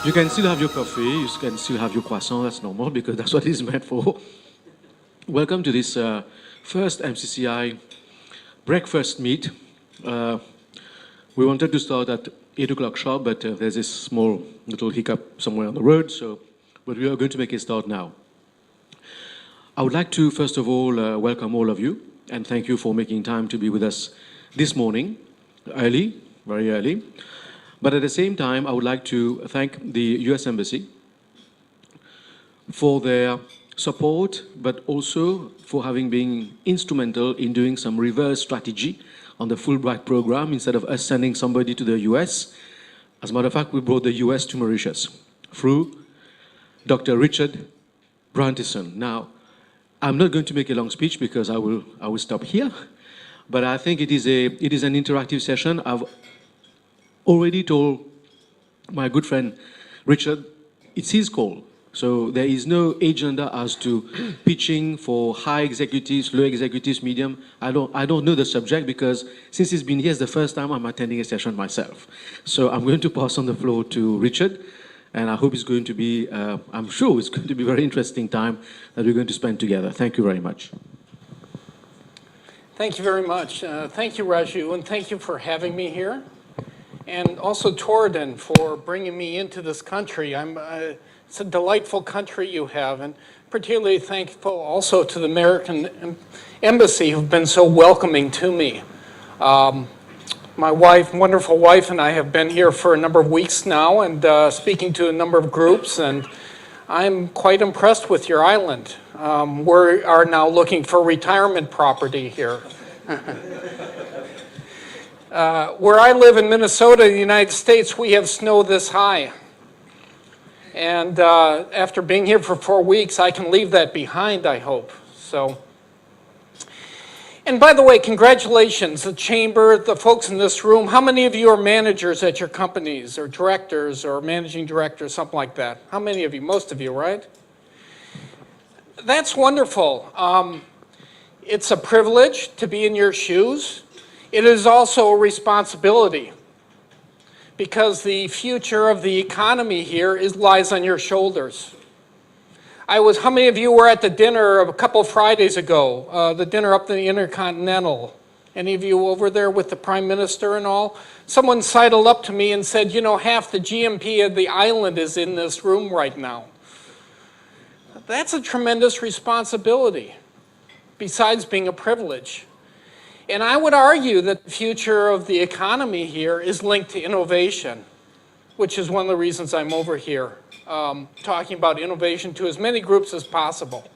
You can still have your coffee, you can still have your croissant, that's normal because that's what it's meant for. Welcome to this first MCCI breakfast meet. We wanted to start at 8 o'clock sharp, but there's this small little hiccup somewhere on the road, but we are going to make a start now. I would like to, first of all, welcome all of you, and thank you for making time to be with us this morning, early, very early. But at the same time, I would like to thank the US Embassy for their support, but also for having been instrumental in doing some reverse strategy on the Fulbright program instead of us sending somebody to the US. As a matter of fact, we brought the US to Mauritius through Dr. Richard Brynteson. Now, I'm not going to make a long speech because I will stop here, but I think it is an interactive session. I've already told my good friend Richard, it's his call. So there is no agenda as to pitching for high executives, low executives, medium. I don't know the subject because since he's been here, it's the first time I'm attending a session myself. So I'm going to pass on the floor to Richard, and I hope it's going to be, I'm sure it's going to be a very interesting time that we're going to spend together. Thank you very much. Thank you very much. Thank you, Raju, and thank you for having me here. And also Torden for bringing me into this country. It's a delightful country you have, and particularly thankful also to the American Embassy who've been so welcoming to me. My wife, wonderful wife, and I have been here for a number of weeks now and speaking to a number of groups, and I'm quite impressed with your island. We are now looking for retirement property here. Where I live in Minnesota, the United States, we have snow this high. And after being here for 4 weeks, I can leave that behind, I hope. And by the way, congratulations, the chamber, the folks in this room. How many of you are managers at your companies or directors or managing directors, something like that? How many of you? Most of you, right? That's wonderful. It's a privilege to be in your shoes. It is also a responsibility because the future of the economy here lies on your shoulders. How many of you were at the dinner a couple Fridays ago, the dinner up in the Intercontinental? Any of you over there with the Prime Minister and all? Someone sidled up to me and said, you know, half the GMP of the island is in this room right now. That's a tremendous responsibility, besides being a privilege. And I would argue that the future of the economy here is linked to innovation, which is one of the reasons I'm over here, talking about innovation to as many groups as possible.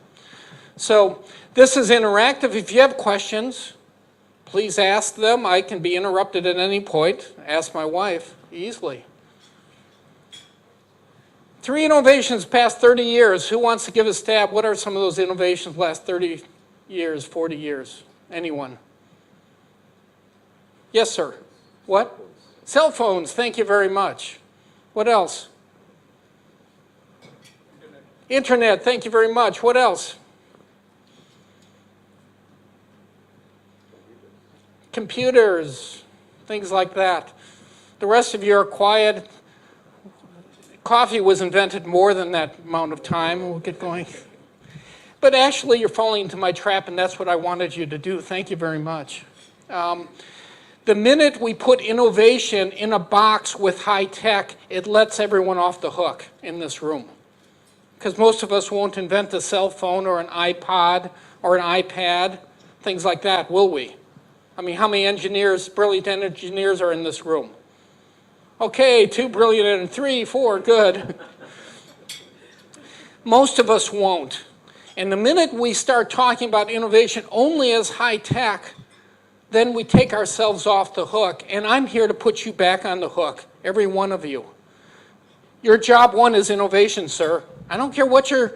So this is interactive. If you have questions, please ask them. I can be interrupted at any point. Ask my wife easily. 3 innovations past 30 years. Who wants to give a stab? What are some of those innovations last 30 years, 40 years? Anyone? Yes, sir. What? Cell phones. Thank you very much. What else? Internet. Thank you very much. What else? Computers. Things like that. The rest of you are quiet. Coffee was invented more than that amount of time. We'll get going. But actually, you're falling into my trap, and that's what I wanted you to do. Thank you very much. The minute we put innovation in a box with high tech, it lets everyone off the hook in this room. Because most of us won't invent a cell phone or an iPod or an iPad, things like that, will we? I mean, how many engineers, brilliant engineers are in this room? Okay, 2 brilliant and 3, 4, good. Most of us won't. And the minute we start talking about innovation only as high tech, then we take ourselves off the hook. And I'm here to put you back on the hook, every one of you. Your job 1 is innovation, sir. I don't care what your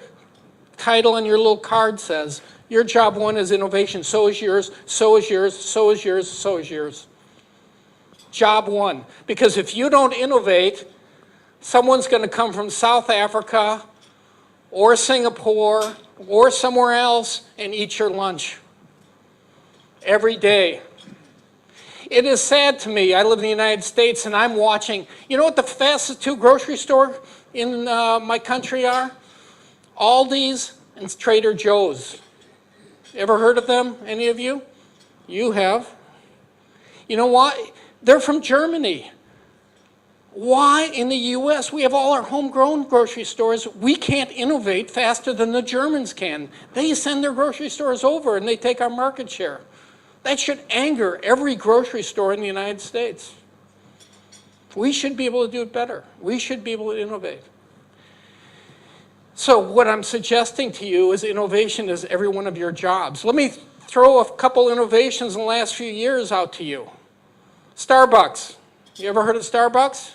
title and your little card says. Your job 1 is innovation. So is yours, so is yours, so is yours, so is yours. Job 1. Because if you don't innovate, someone's going to come from South Africa or Singapore or somewhere else and eat your lunch. Every day. It is sad to me. I live in the United States and I'm watching, you know what the fastest 2 grocery store in my country are? Aldi's and Trader Joe's. Ever heard of them, any of you? You have. You know what? They're from Germany. Why in the US, we have all our homegrown grocery stores, we can't innovate faster than the Germans can. They send their grocery stores over and they take our market share. That should anger every grocery store in the United States. We should be able to do it better. We should be able to innovate. So what I'm suggesting to you is innovation is every one of your jobs. Let me throw a couple innovations in the last few years out to you. Starbucks. You ever heard of Starbucks?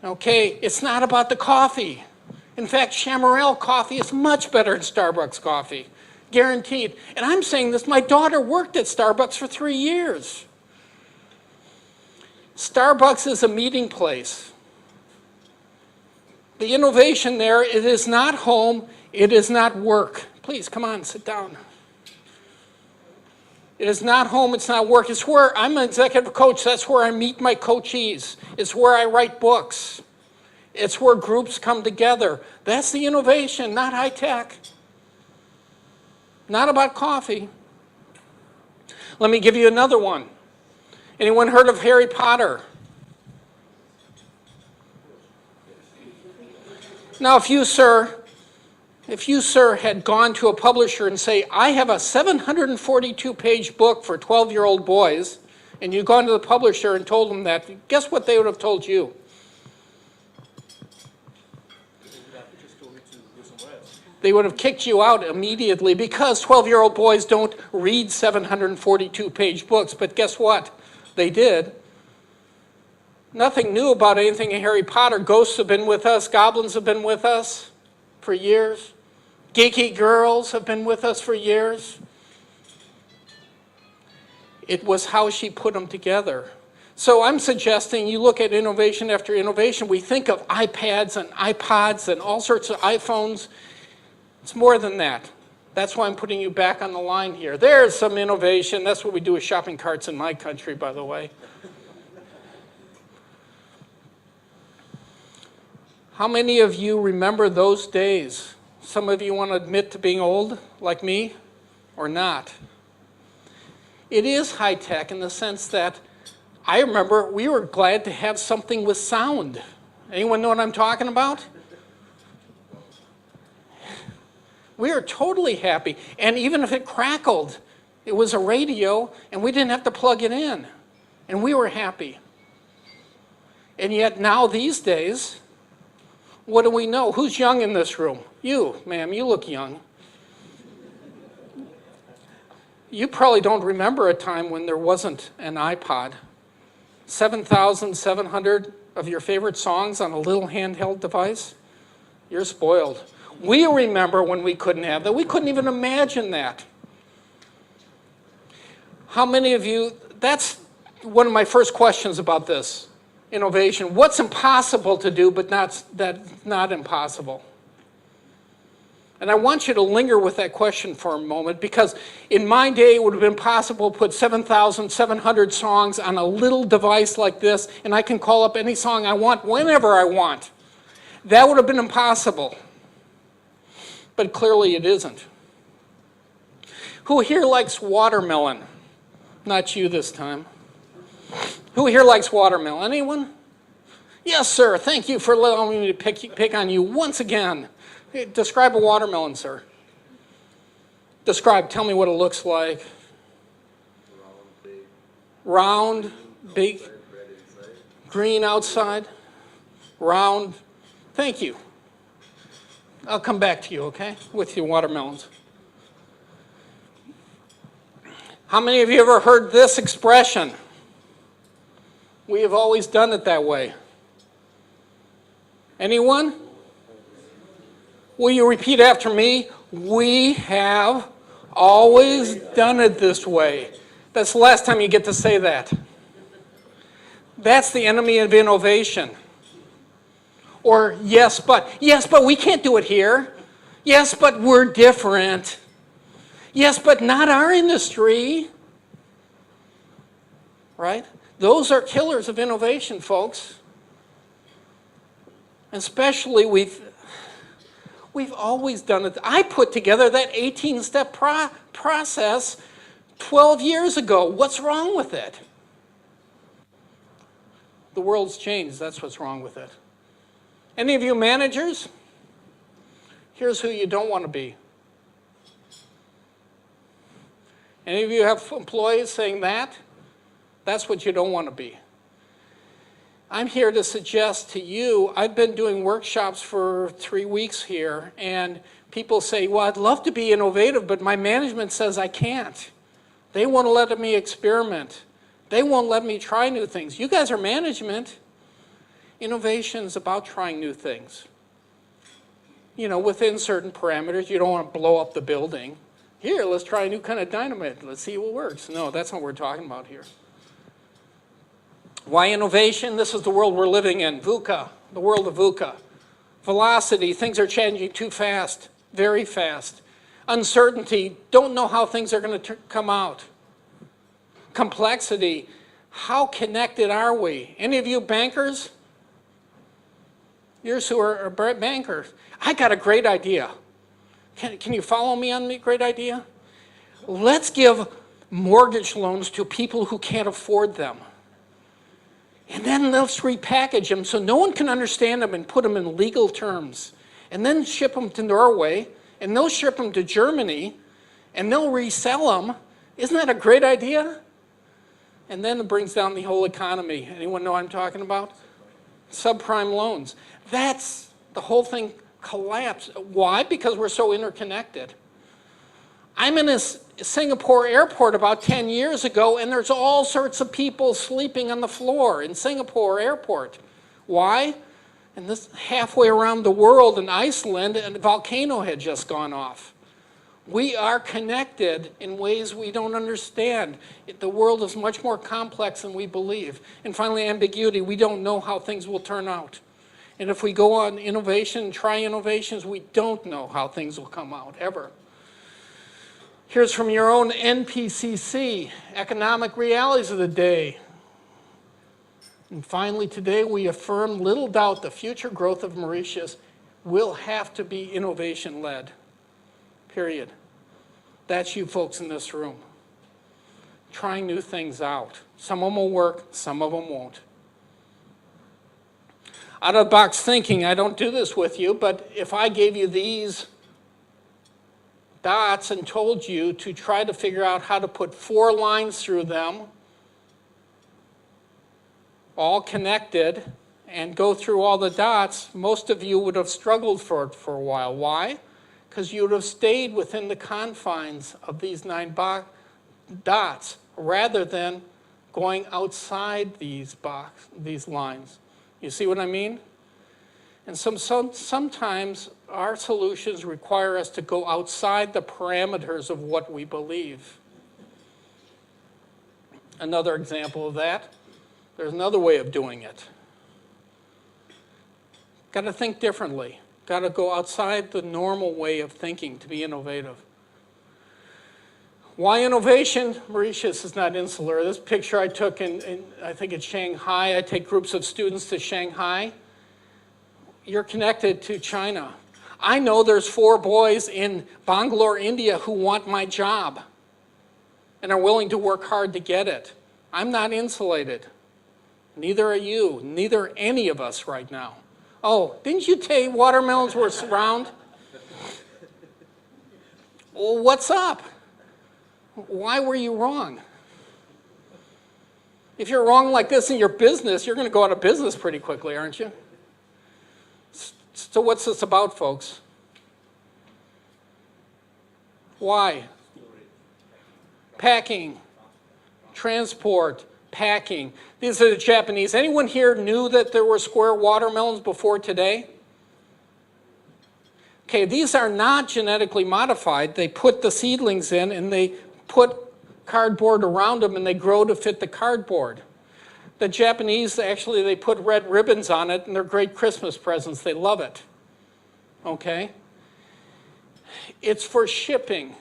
Okay, it's not about the coffee. In fact, Chamarel coffee is much better than Starbucks coffee. Guaranteed. And I'm saying this, my daughter worked at Starbucks for 3 years. Starbucks is a meeting place. The innovation there, it is not home, it is not work. Please, come on, sit down. It is not home, it's not work. It's where, I'm an executive coach, that's where I meet my coachees. It's where I write books. It's where groups come together. That's the innovation, not high tech. Not about coffee. Let me give you another one. Anyone heard of Harry Potter? Now, if you, sir, had gone to a publisher and say, I have a 742-page book for 12-year-old boys, and you'd gone to the publisher and told them that, guess what they would have told you? They would have kicked you out immediately because 12-year-old boys don't read 742-page books, but guess what? They did. Nothing new about anything in Harry Potter. Ghosts have been with us. Goblins have been with us for years. Geeky girls have been with us for years. It was how she put them together. So I'm suggesting you look at innovation after innovation. We think of iPads and iPods and all sorts of iPhones. It's more than that. That's why I'm putting you back on the line here. There's some innovation. That's what we do with shopping carts in my country, by the way. How many of you remember those days? Some of you want to admit to being old, like me, or not. It is high tech in the sense that I remember we were glad to have something with sound. Anyone know what I'm talking about? We were totally happy. And even if it crackled, it was a radio and we didn't have to plug it in. And we were happy. And yet now these days, what do we know? Who's young in this room? You, ma'am, you look young. You probably don't remember a time when there wasn't an iPod. 7,700 of your favorite songs on a little handheld device? You're spoiled. We remember when we couldn't have that. We couldn't even imagine that. How many of you, that's one of my first questions about this. Innovation. What's impossible to do, but that's not impossible? And I want you to linger with that question for a moment, because in my day, it would have been possible to put 7,700 songs on a little device like this, and I can call up any song I want whenever I want. That would have been impossible. But clearly it isn't. Who here likes watermelon? Not you this time. Who here likes watermelon? Anyone? Yes, sir. Thank you for allowing me to pick on you once again. Hey, describe a watermelon, sir. Describe. Tell me what it looks like. Round, big, green outside, round. Thank you. I'll come back to you, okay, with your watermelons. How many of you ever heard this expression? We have always done it that way. Anyone? Will you repeat after me? We have always done it this way. That's the last time you get to say that. That's the enemy of innovation. Or yes, but we can't do it here. Yes, but we're different. Yes, but not our industry. Right? Those are killers of innovation, folks. Especially we've always done it. I put together that 18-step process 12 years ago. What's wrong with it? The world's changed. That's what's wrong with it. Any of you managers? Here's who you don't want to be. Any of you have employees saying that? That's what you don't want to be. I'm here to suggest to you, I've been doing workshops for 3 weeks here, and people say, well, I'd love to be innovative, but my management says I can't. They won't let me experiment. They won't let me try new things. You guys are management. Innovation is about trying new things. You know, within certain parameters. You don't want to blow up the building. Here, let's try a new kind of dynamite. Let's see what works. No, that's not what we're talking about here. Why innovation? This is the world we're living in. VUCA, the world of VUCA. Velocity, things are changing too fast, very fast. Uncertainty, don't know how things are going to come out. Complexity, how connected are we? Any of you bankers? Yours who are bankers. I got a great idea. Can you follow me on the great idea? Let's give mortgage loans to people who can't afford them. And then let's repackage them so no one can understand them and put them in legal terms. And then ship them to Norway, and they'll ship them to Germany, and they'll resell them. Isn't that a great idea? And then it brings down the whole economy. Anyone know what I'm talking about? Subprime loans. That's the whole thing collapsed. Why? Because we're so interconnected. I'm in a Singapore airport about 10 years ago, and there's all sorts of people sleeping on the floor in Singapore airport. Why? And this halfway around the world in Iceland, a volcano had just gone off. We are connected in ways we don't understand. The world is much more complex than we believe. And finally, ambiguity. We don't know how things will turn out. And if we go on innovation and try innovations, we don't know how things will come out, ever. Here's from your own NPCC, Economic Realities of the Day. And finally, today we affirm little doubt the future growth of Mauritius will have to be innovation-led, period. That's you folks in this room, trying new things out. Some of them will work, some of them won't. Out-of-the-box thinking, I don't do this with you, but if I gave you these dots and told you to try to figure out how to put 4 lines through them, all connected, and go through all the dots, most of you would have struggled for it for a while. Why? Because you would have stayed within the confines of these 9 dots rather than going outside these lines. You see what I mean? And sometimes our solutions require us to go outside the parameters of what we believe. Another example of that, there's another way of doing it. Got to think differently. Got to go outside the normal way of thinking to be innovative. Why innovation? Mauritius is not insular. This picture I took in I think it's Shanghai. I take groups of students to Shanghai. You're connected to China. I know there's 4 boys in Bangalore, India who want my job and are willing to work hard to get it. I'm not insulated. Neither are you. Neither are any of us right now. Oh, didn't you say watermelons were round? Well, what's up? Why were you wrong? If you're wrong like this in your business, you're going to go out of business pretty quickly, aren't you? So what's this about, folks? Why? Packing, transport, packing. These are the Japanese. Anyone here knew that there were square watermelons before today? Okay, these are not genetically modified. They put the seedlings in and they put cardboard around them and they grow to fit the cardboard. The Japanese, actually, they put red ribbons on it and they're great Christmas presents. They love it. Okay? It's for shipping.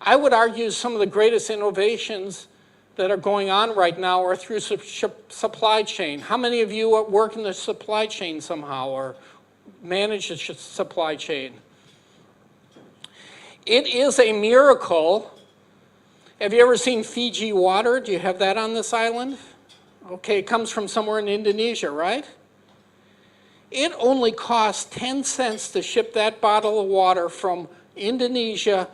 I would argue some of the greatest innovations that are going on right now are through supply chain. How many of you work in the supply chain somehow or manage the supply chain? It is a miracle. Have you ever seen Fiji water? Do you have that on this island? Okay, it comes from somewhere in Indonesia, right? It only costs 10 cents to ship that bottle of water from Indonesia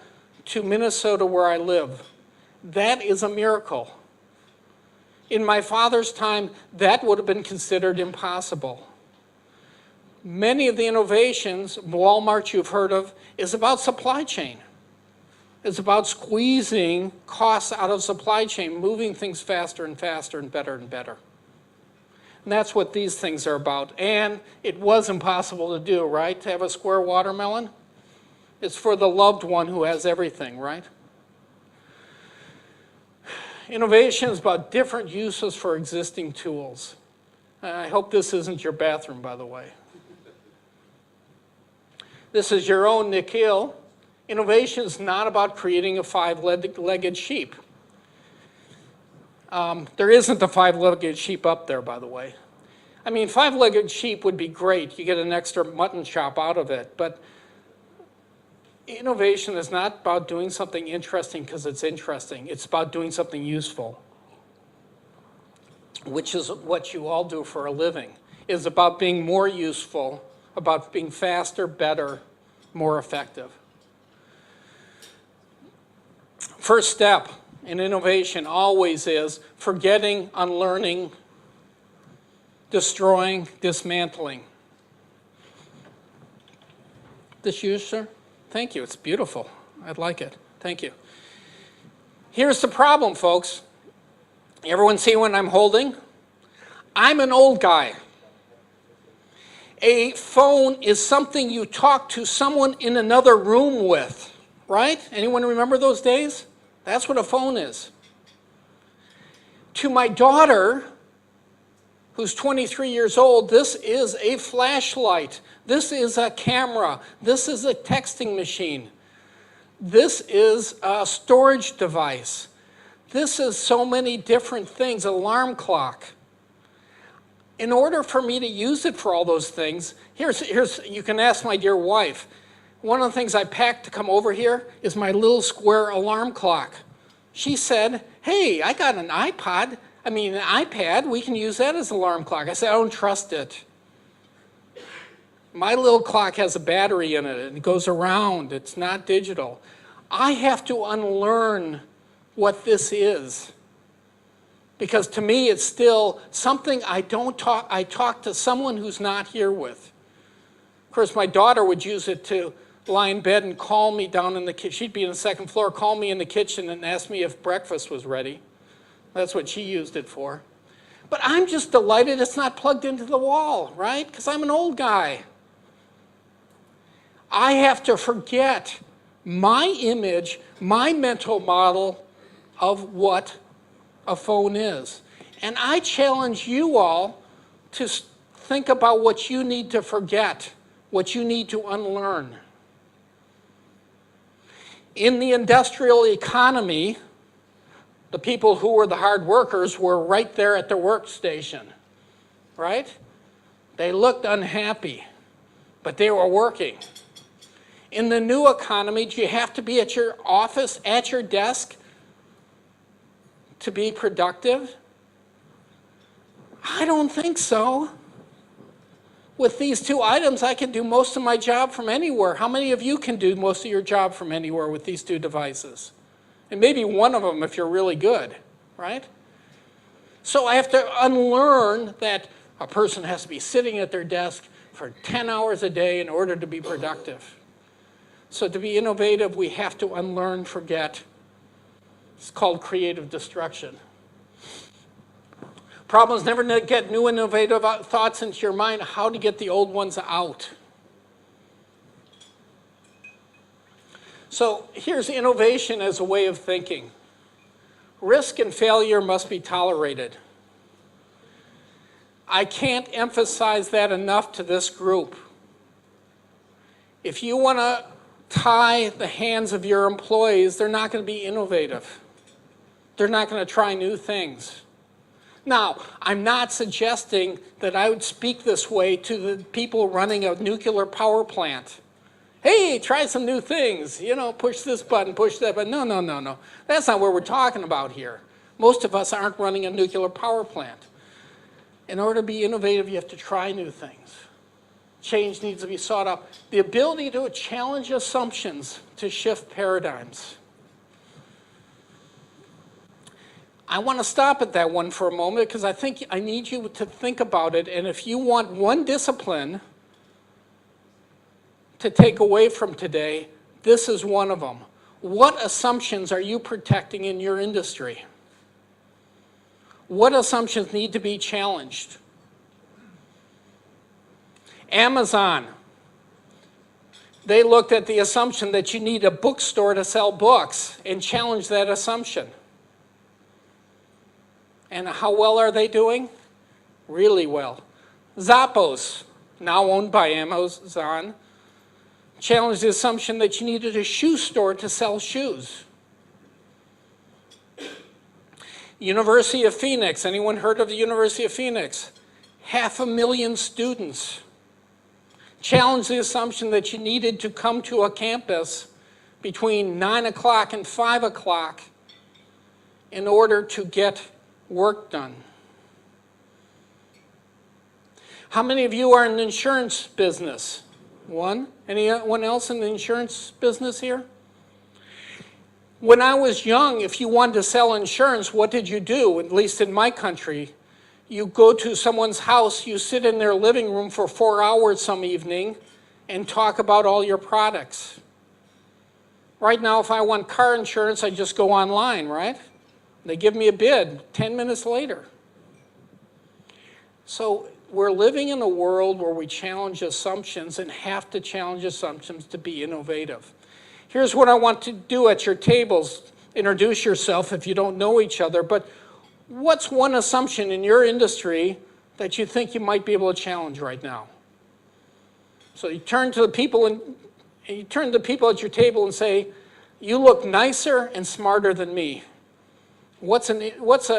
to Minnesota where I live. That is a miracle. In my father's time, that would have been considered impossible. Many of the innovations, Walmart you've heard of, is about supply chain. It's about squeezing costs out of supply chain, moving things faster and faster and better and better. And that's what these things are about. And it was impossible to do, right? To have a square watermelon? It's for the loved one who has everything, right? Innovation is about different uses for existing tools. I hope this isn't your bathroom, by the way. This is your own Nikhil. Innovation is not about creating a five-legged sheep. There isn't a five-legged sheep up there, by the way. I mean, five-legged sheep would be great. You get an extra mutton chop out of it. But innovation is not about doing something interesting because it's interesting. It's about doing something useful, which is what you all do for a living. It's about being more useful, about being faster, better, more effective. First step in innovation always is forgetting, unlearning, destroying, dismantling. This yours, sir? Thank you. It's beautiful. I like it. Thank you. Here's the problem, folks. Everyone see what I'm holding? I'm an old guy. A phone is something you talk to someone in another room with, right? Anyone remember those days? That's what a phone is. To my daughter, who's 23 years old, this is a flashlight. This is a camera. This is a texting machine. This is a storage device. This is so many different things, alarm clock. In order for me to use it for all those things, you can ask my dear wife. One of the things I packed to come over here is my little square alarm clock. She said, hey, I got an iPad, we can use that as an alarm clock. I said, I don't trust it. My little clock has a battery in it, and it goes around. It's not digital. I have to unlearn what this is. Because to me, it's still something I talk to someone who's not here with. Of course, my daughter would use it to lie in bed and call me down in the kitchen. She'd be on the second floor, call me in the kitchen and ask me if breakfast was ready. That's what she used it for. But I'm just delighted it's not plugged into the wall, right? Because I'm an old guy. I have to forget my image, my mental model of what a phone is. And I challenge you all to think about what you need to forget, what you need to unlearn. In the industrial economy, the people who were the hard workers were right there at the workstation, right? They looked unhappy, but they were working. In the new economy, do you have to be at your office, at your desk, to be productive? I don't think so. With these two items, I can do most of my job from anywhere. How many of you can do most of your job from anywhere with these two devices? And maybe one of them if you're really good, right? So I have to unlearn that a person has to be sitting at their desk for 10 hours a day in order to be productive. So to be innovative, we have to unlearn, forget. It's called creative destruction. Problem is never get new innovative thoughts into your mind, how to get the old ones out. So here's innovation as a way of thinking. Risk and failure must be tolerated. I can't emphasize that enough to this group. If you want to tie the hands of your employees, they're not going to be innovative. They're not going to try new things. Now, I'm not suggesting that I would speak this way to the people running a nuclear power plant. Hey, try some new things. You know, push this button, push that button. No, no, no, no. That's not what we're talking about here. Most of us aren't running a nuclear power plant. In order to be innovative, you have to try new things. Change needs to be sought out. The ability to challenge assumptions to shift paradigms. I want to stop at that one for a moment because I think I need you to think about it. And if you want one discipline to take away from today, this is one of them. What assumptions are you protecting in your industry? What assumptions need to be challenged? Amazon, they looked at the assumption that you need a bookstore to sell books and challenged that assumption. And how well are they doing? Really well. Zappos, now owned by Amazon, challenged the assumption that you needed a shoe store to sell shoes. University of Phoenix, anyone heard of the University of Phoenix? 500,000 students. Challenged the assumption that you needed to come to a campus between 9 o'clock and 5 o'clock in order to get work done. How many of you are in the insurance business? One? Anyone else in the insurance business here? When I was young, if you wanted to sell insurance, what did you do? At least in my country, you go to someone's house, you sit in their living room for 4 hours some evening and talk about all your products. Right now, if I want car insurance, I just go online, right? They give me a bid 10 minutes later. So we're living in a world where we challenge assumptions and have to challenge assumptions to be innovative. Here's what I want to do at your tables. Introduce yourself if you don't know each other, but what's one assumption in your industry that you think you might be able to challenge right now? So you turn to the people at your table and say, you look nicer and smarter than me. What's an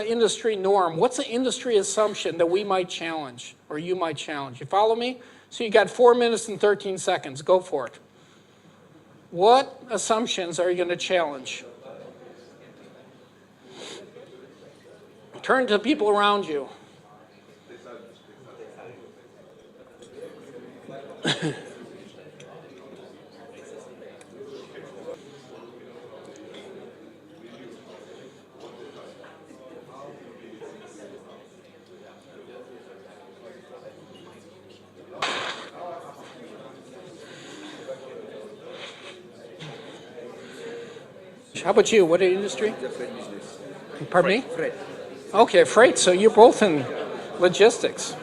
industry norm? What's an industry assumption that we might challenge or you might challenge? You follow me? So you got 4 minutes and 13 seconds. Go for it. What assumptions are you going to challenge? Turn to the people around you. How about you? What industry? Pardon me? Freight. Okay, freight. So you're both in logistics.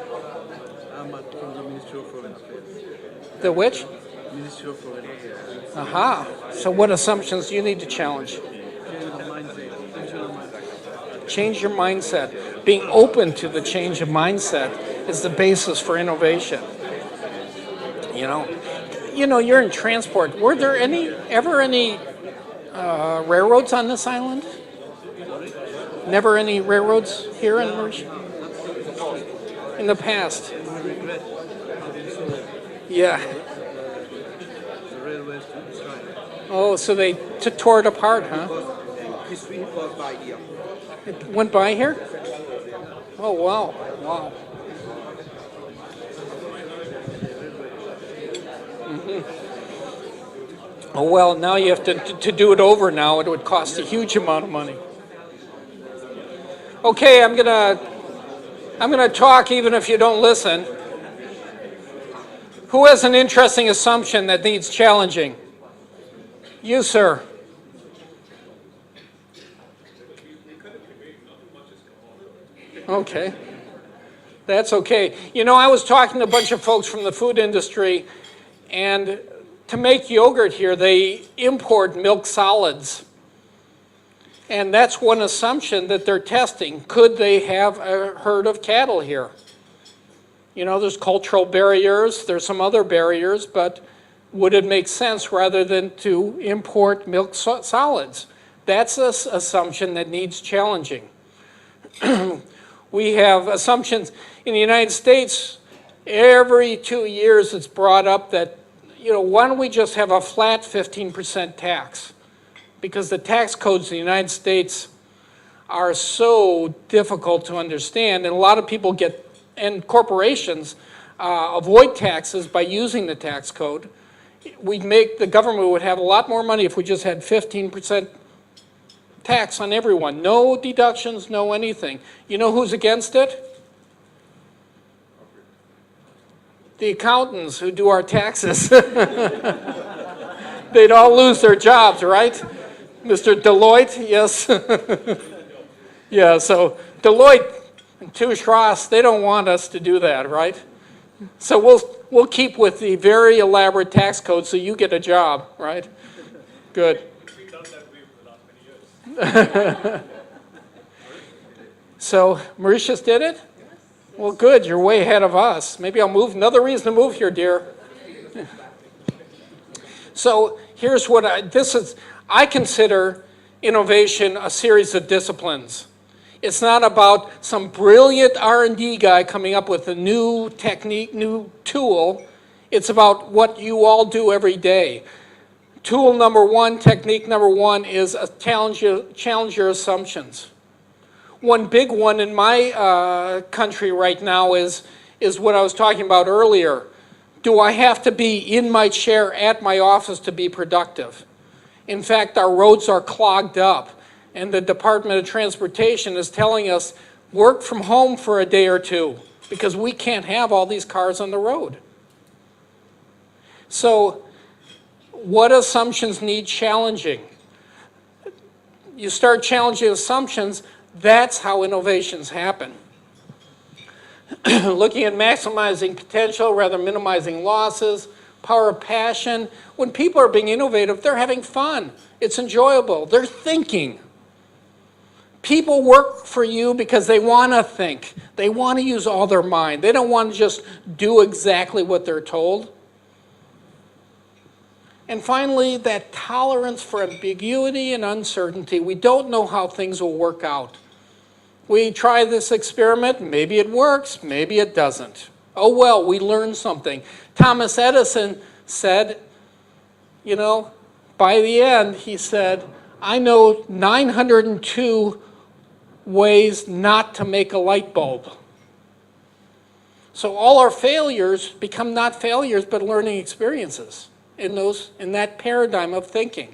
I'm from the Ministry of Foreign Affairs. The which? Ministry of Foreign Affairs. Aha. So what assumptions do you need to challenge? Change your mindset. Being open to the change of mindset is the basis for innovation. You know, you're in transport. Were there ever any railroads on this island? Never any railroads here in Mauritius? In the past? Yeah. The railways to Israel. Oh, so they tore it apart, huh? This week was by here. It went by here? Oh, wow. Wow. Oh, well, now you have to do it over now. It would cost a huge amount of money. Okay, I'm gonna talk even if you don't listen. Who has an interesting assumption that needs challenging? You, sir. Okay. That's okay. You know, I was talking to a bunch of folks from the food industry, and to make yogurt here, they import milk solids. And that's one assumption that they're testing. Could they have a herd of cattle here? You know, there's cultural barriers, there's some other barriers, but would it make sense rather than to import milk solids? That's an assumption that needs challenging. We have assumptions in the United States. Every 2 years it's brought up that, why don't we just have a flat 15% tax? Because the tax codes in the United States are so difficult to understand, and a lot of people and corporations avoid taxes by using the tax code. The government would have a lot more money if we just had 15% tax on everyone. No deductions, no anything. You know who's against it? The accountants who do our taxes. They'd all lose their jobs, right? Mr. Deloitte, yes. Yeah, so Deloitte and Touche Ross, they don't want us to do that, right? So we'll keep with the very elaborate tax code so you get a job, right? Good. We've done that way for the last many years. So Mauritius did it? Well, good. You're way ahead of us. Maybe I'll move. Another reason to move here, dear. So here's what I consider innovation a series of disciplines. It's not about some brilliant R&D guy coming up with a new technique, new tool. It's about what you all do every day. Tool number one, technique number one is challenge your assumptions. One big one in my country right now is what I was talking about earlier. Do I have to be in my chair at my office to be productive? In fact, our roads are clogged up, and the Department of Transportation is telling us, work from home for a day or two, because we can't have all these cars on the road. So, what assumptions need challenging? You start challenging assumptions, that's how innovations happen. Looking at maximizing potential rather than minimizing losses, power of passion. When people are being innovative, they're having fun. It's enjoyable. They're thinking. People work for you because they want to think. They want to use all their mind. They don't want to just do exactly what they're told. And finally, that tolerance for ambiguity and uncertainty. We don't know how things will work out. We try this experiment, maybe it works, maybe it doesn't. Oh well, we learned something. Thomas Edison said, by the end, he said, I know 902 ways not to make a light bulb. So all our failures become not failures, but learning experiences in that paradigm of thinking.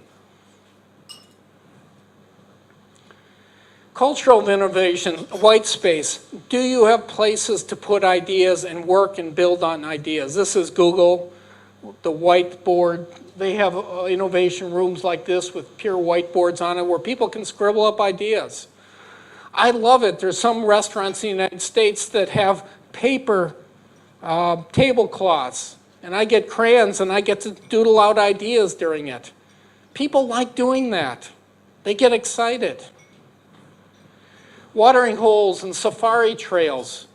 Cultural innovation, white space. Do you have places to put ideas and work and build on ideas? This is Google, the whiteboard. They have innovation rooms like this with pure whiteboards on it where people can scribble up ideas. I love it. There's some restaurants in the United States that have paper tablecloths, and I get crayons and I get to doodle out ideas during it. People like doing that. They get excited. Watering holes and safari trails.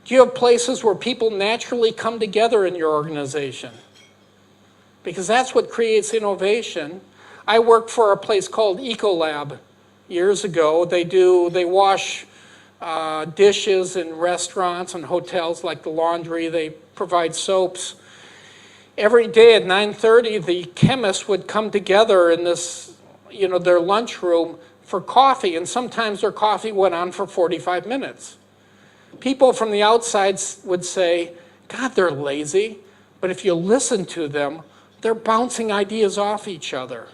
Do you have places where people naturally come together in your organization? Because that's what creates innovation. I worked for a place called Ecolab years ago. They wash dishes in restaurants and hotels like the laundry. They provide soaps. Every day at 9:30, the chemists would come together in this, their lunchroom for coffee, and sometimes their coffee went on for 45 minutes. People from the outside would say, God, they're lazy, but if you listen to them, they're bouncing ideas off each other.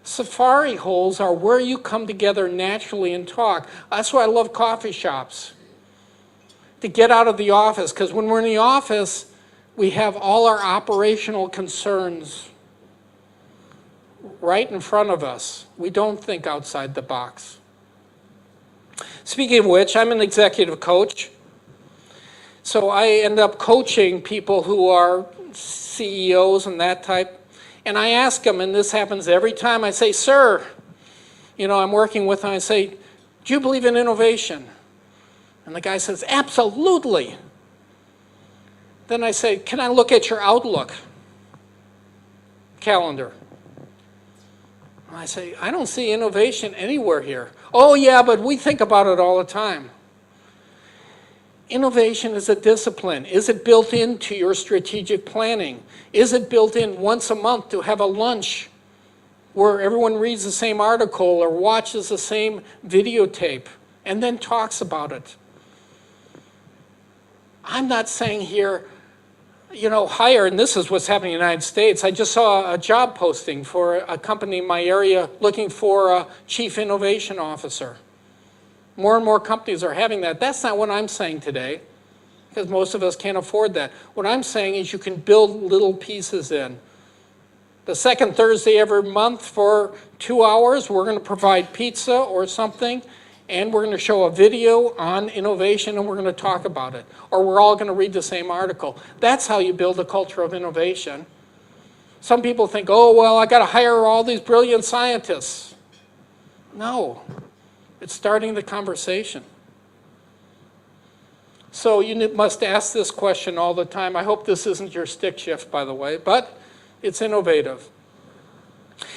Safari holes are where you come together naturally and talk. That's why I love coffee shops. To get out of the office, because when we're in the office, we have all our operational concerns right in front of us. We don't think outside the box. Speaking of which, I'm an executive coach. So I end up coaching people who are CEOs and that type. And I ask them, and this happens every time, I say, sir, I'm working with them, I say, do you believe in innovation? And the guy says, absolutely. Then I say, can I look at your Outlook calendar? I say, I don't see innovation anywhere here. Oh yeah, but we think about it all the time. Innovation is a discipline. Is it built into your strategic planning? Is it built in once a month to have a lunch where everyone reads the same article or watches the same videotape and then talks about it? I'm not saying here, hire, and this is what's happening in the United States. I just saw a job posting for a company in my area looking for a chief innovation officer. More and more companies are having that. That's not what I'm saying today, because most of us can't afford that. What I'm saying is you can build little pieces in. The second Thursday every month for 2 hours, we're going to provide pizza or something, and we're going to show a video on innovation, and we're going to talk about it. Or we're all going to read the same article. That's how you build a culture of innovation. Some people think, oh, well, I got to hire all these brilliant scientists. No. It's starting the conversation. So you must ask this question all the time. I hope this isn't your stick shift, by the way, but it's innovative.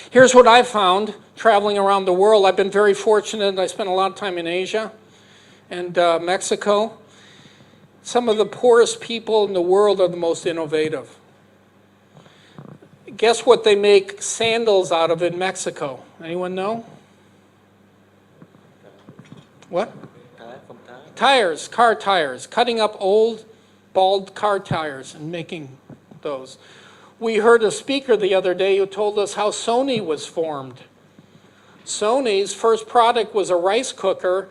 Here's what I found traveling around the world. I've been very fortunate. I spent a lot of time in Asia and Mexico. Some of the poorest people in the world are the most innovative. Guess what they make sandals out of in Mexico? Anyone know? What? Tires, car tires, cutting up old, bald car tires and making those. We heard a speaker the other day who told us how Sony was formed. Sony's first product was a rice cooker.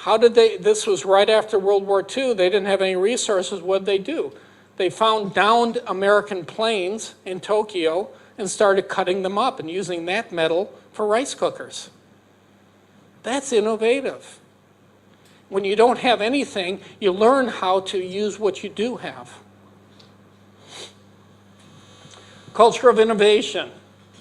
This was right after World War II. They didn't have any resources. What did they do? They found downed American planes in Tokyo and started cutting them up and using that metal for rice cookers. That's innovative. When you don't have anything, you learn how to use what you do have. Culture of innovation,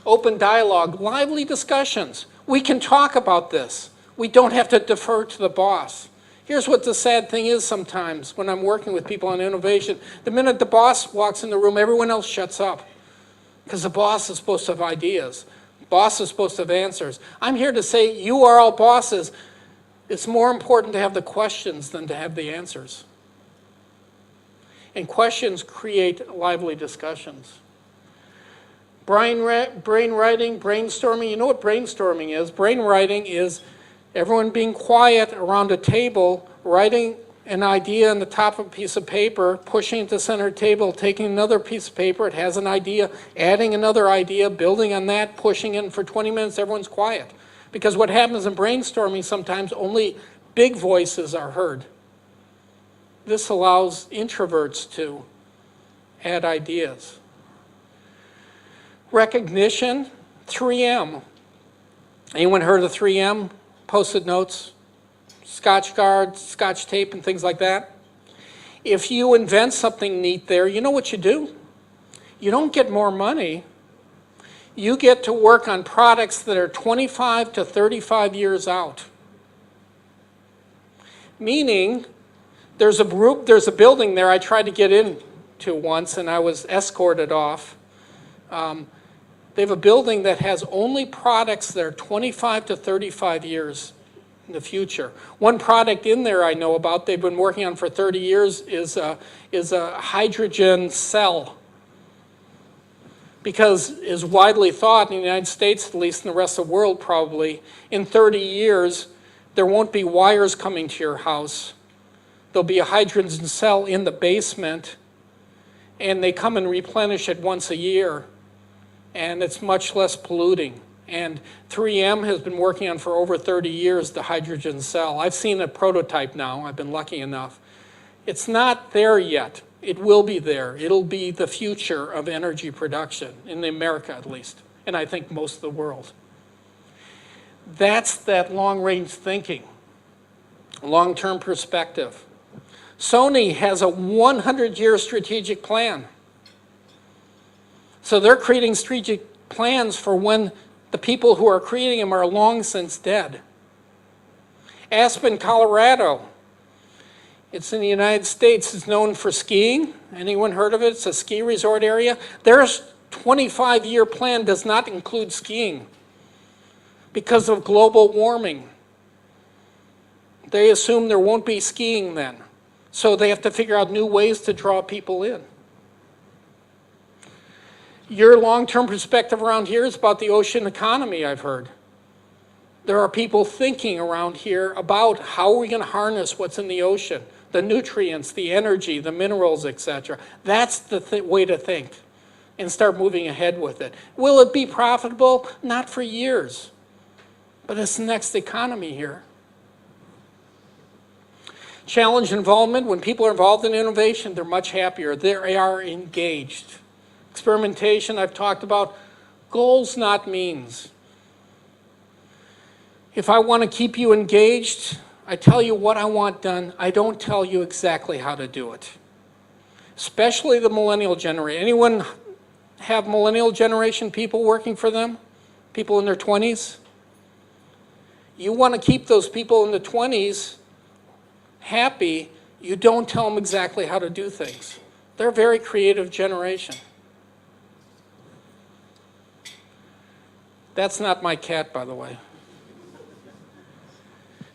open dialogue, lively discussions. We can talk about this. We don't have to defer to the boss. Here's what the sad thing is sometimes when I'm working with people on innovation. The minute the boss walks in the room, everyone else shuts up. Because the boss is supposed to have ideas. Boss is supposed to have answers. I'm here to say you are all bosses. It's more important to have the questions than to have the answers. And questions create lively discussions. Brainwriting, brainstorming. You know what brainstorming is? Brainwriting is everyone being quiet around a table, writing an idea on the top of a piece of paper, pushing it to the center table, taking another piece of paper, it has an idea, adding another idea, building on that, pushing it, and for 20 minutes everyone's quiet. Because what happens in brainstorming sometimes only big voices are heard. This allows introverts to add ideas. Recognition, 3M. Anyone heard of 3M? Post-it notes, Scotch guards, Scotch tape, and things like that. If you invent something neat there, you know what you do? You don't get more money. You get to work on products that are 25 to 35 years out. Meaning, there's a building there I tried to get into once, and I was escorted off. They have a building that has only products that are 25 to 35 years in the future. One product in there I know about, they've been working on for 30 years, is a hydrogen cell. Because is widely thought in the United States, at least in the rest of the world probably, in 30 years, there won't be wires coming to your house. There'll be a hydrogen cell in the basement, and they come and replenish it once a year. And it's much less polluting. And 3M has been working on for over 30 years the hydrogen cell. I've seen a prototype now. I've been lucky enough. It's not there yet. It will be there. It'll be the future of energy production, in America at least, and I think most of the world. That's that long-range thinking, long-term perspective. Sony has a 100-year strategic plan. So they're creating strategic plans for when the people who are creating them are long since dead. Aspen, Colorado. It's in the United States. It's known for skiing. Anyone heard of it? It's a ski resort area. Their 25-year plan does not include skiing. because of global warming. They assume there won't be skiing then. So they have to figure out new ways to draw people in. Your long-term perspective around here is about the ocean economy, I've heard. There are people thinking around here about how are we going to harness what's in the ocean, the nutrients, the energy, the minerals, etc. That's the way to think and start moving ahead with it. Will it be profitable? Not for years, but it's the next economy here. Challenge involvement. When people are involved in innovation, they're much happier. They are engaged. Experimentation, I've talked about. Goals, not means. If I want to keep you engaged, I tell you what I want done. I don't tell you exactly how to do it. Especially the millennial generation. Anyone have millennial generation people working for them? People in their 20s? You want to keep those people in the 20s happy, you don't tell them exactly how to do things. They're a very creative generation. That's not my cat, by the way.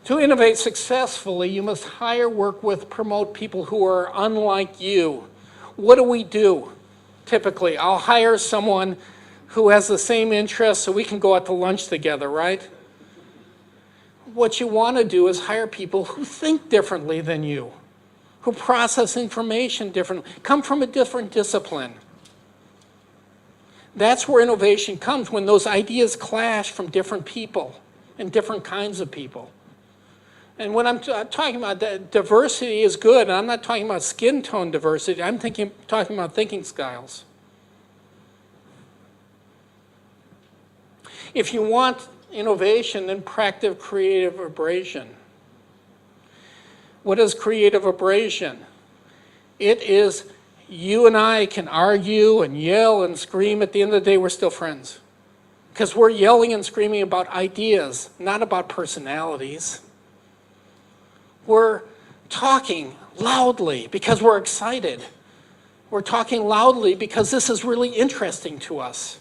To innovate successfully, you must hire, work with, promote people who are unlike you. What do? Typically, I'll hire someone who has the same interests so we can go out to lunch together, right? What you want to do is hire people who think differently than you, who process information differently, come from a different discipline. That's where innovation comes, when those ideas clash from different people and different kinds of people. And when I'm talking about that, diversity is good, and I'm not talking about skin tone diversity, I'm talking about thinking styles. If you want innovation, then practice creative abrasion. What is creative abrasion? It is you and I can argue and yell and scream. At the end of the day, we're still friends. Because we're yelling and screaming about ideas, not about personalities. We're talking loudly because we're excited. We're talking loudly because this is really interesting to us.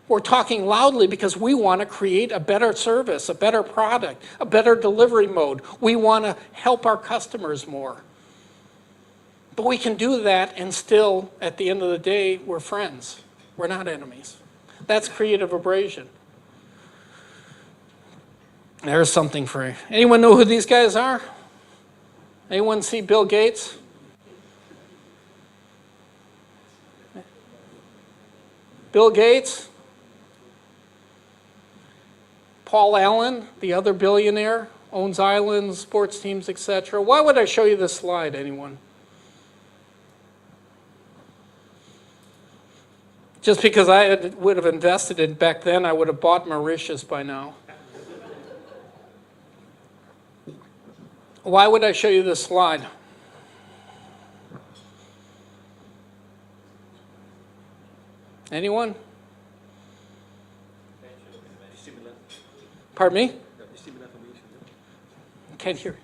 We're talking loudly because we want to create a better service, a better product, a better delivery mode. We want to help our customers more. But we can do that and still, at the end of the day, we're friends. We're not enemies. That's creative abrasion. There's something for you. Anyone know who these guys are? Anyone see Bill Gates? Bill Gates? Paul Allen, the other billionaire, owns islands, sports teams, etc. Why would I show you this slide, anyone? Just because I would have invested in back then, I would have bought Mauritius by now. Why would I show you this slide? Anyone? Pardon me? Can't hear.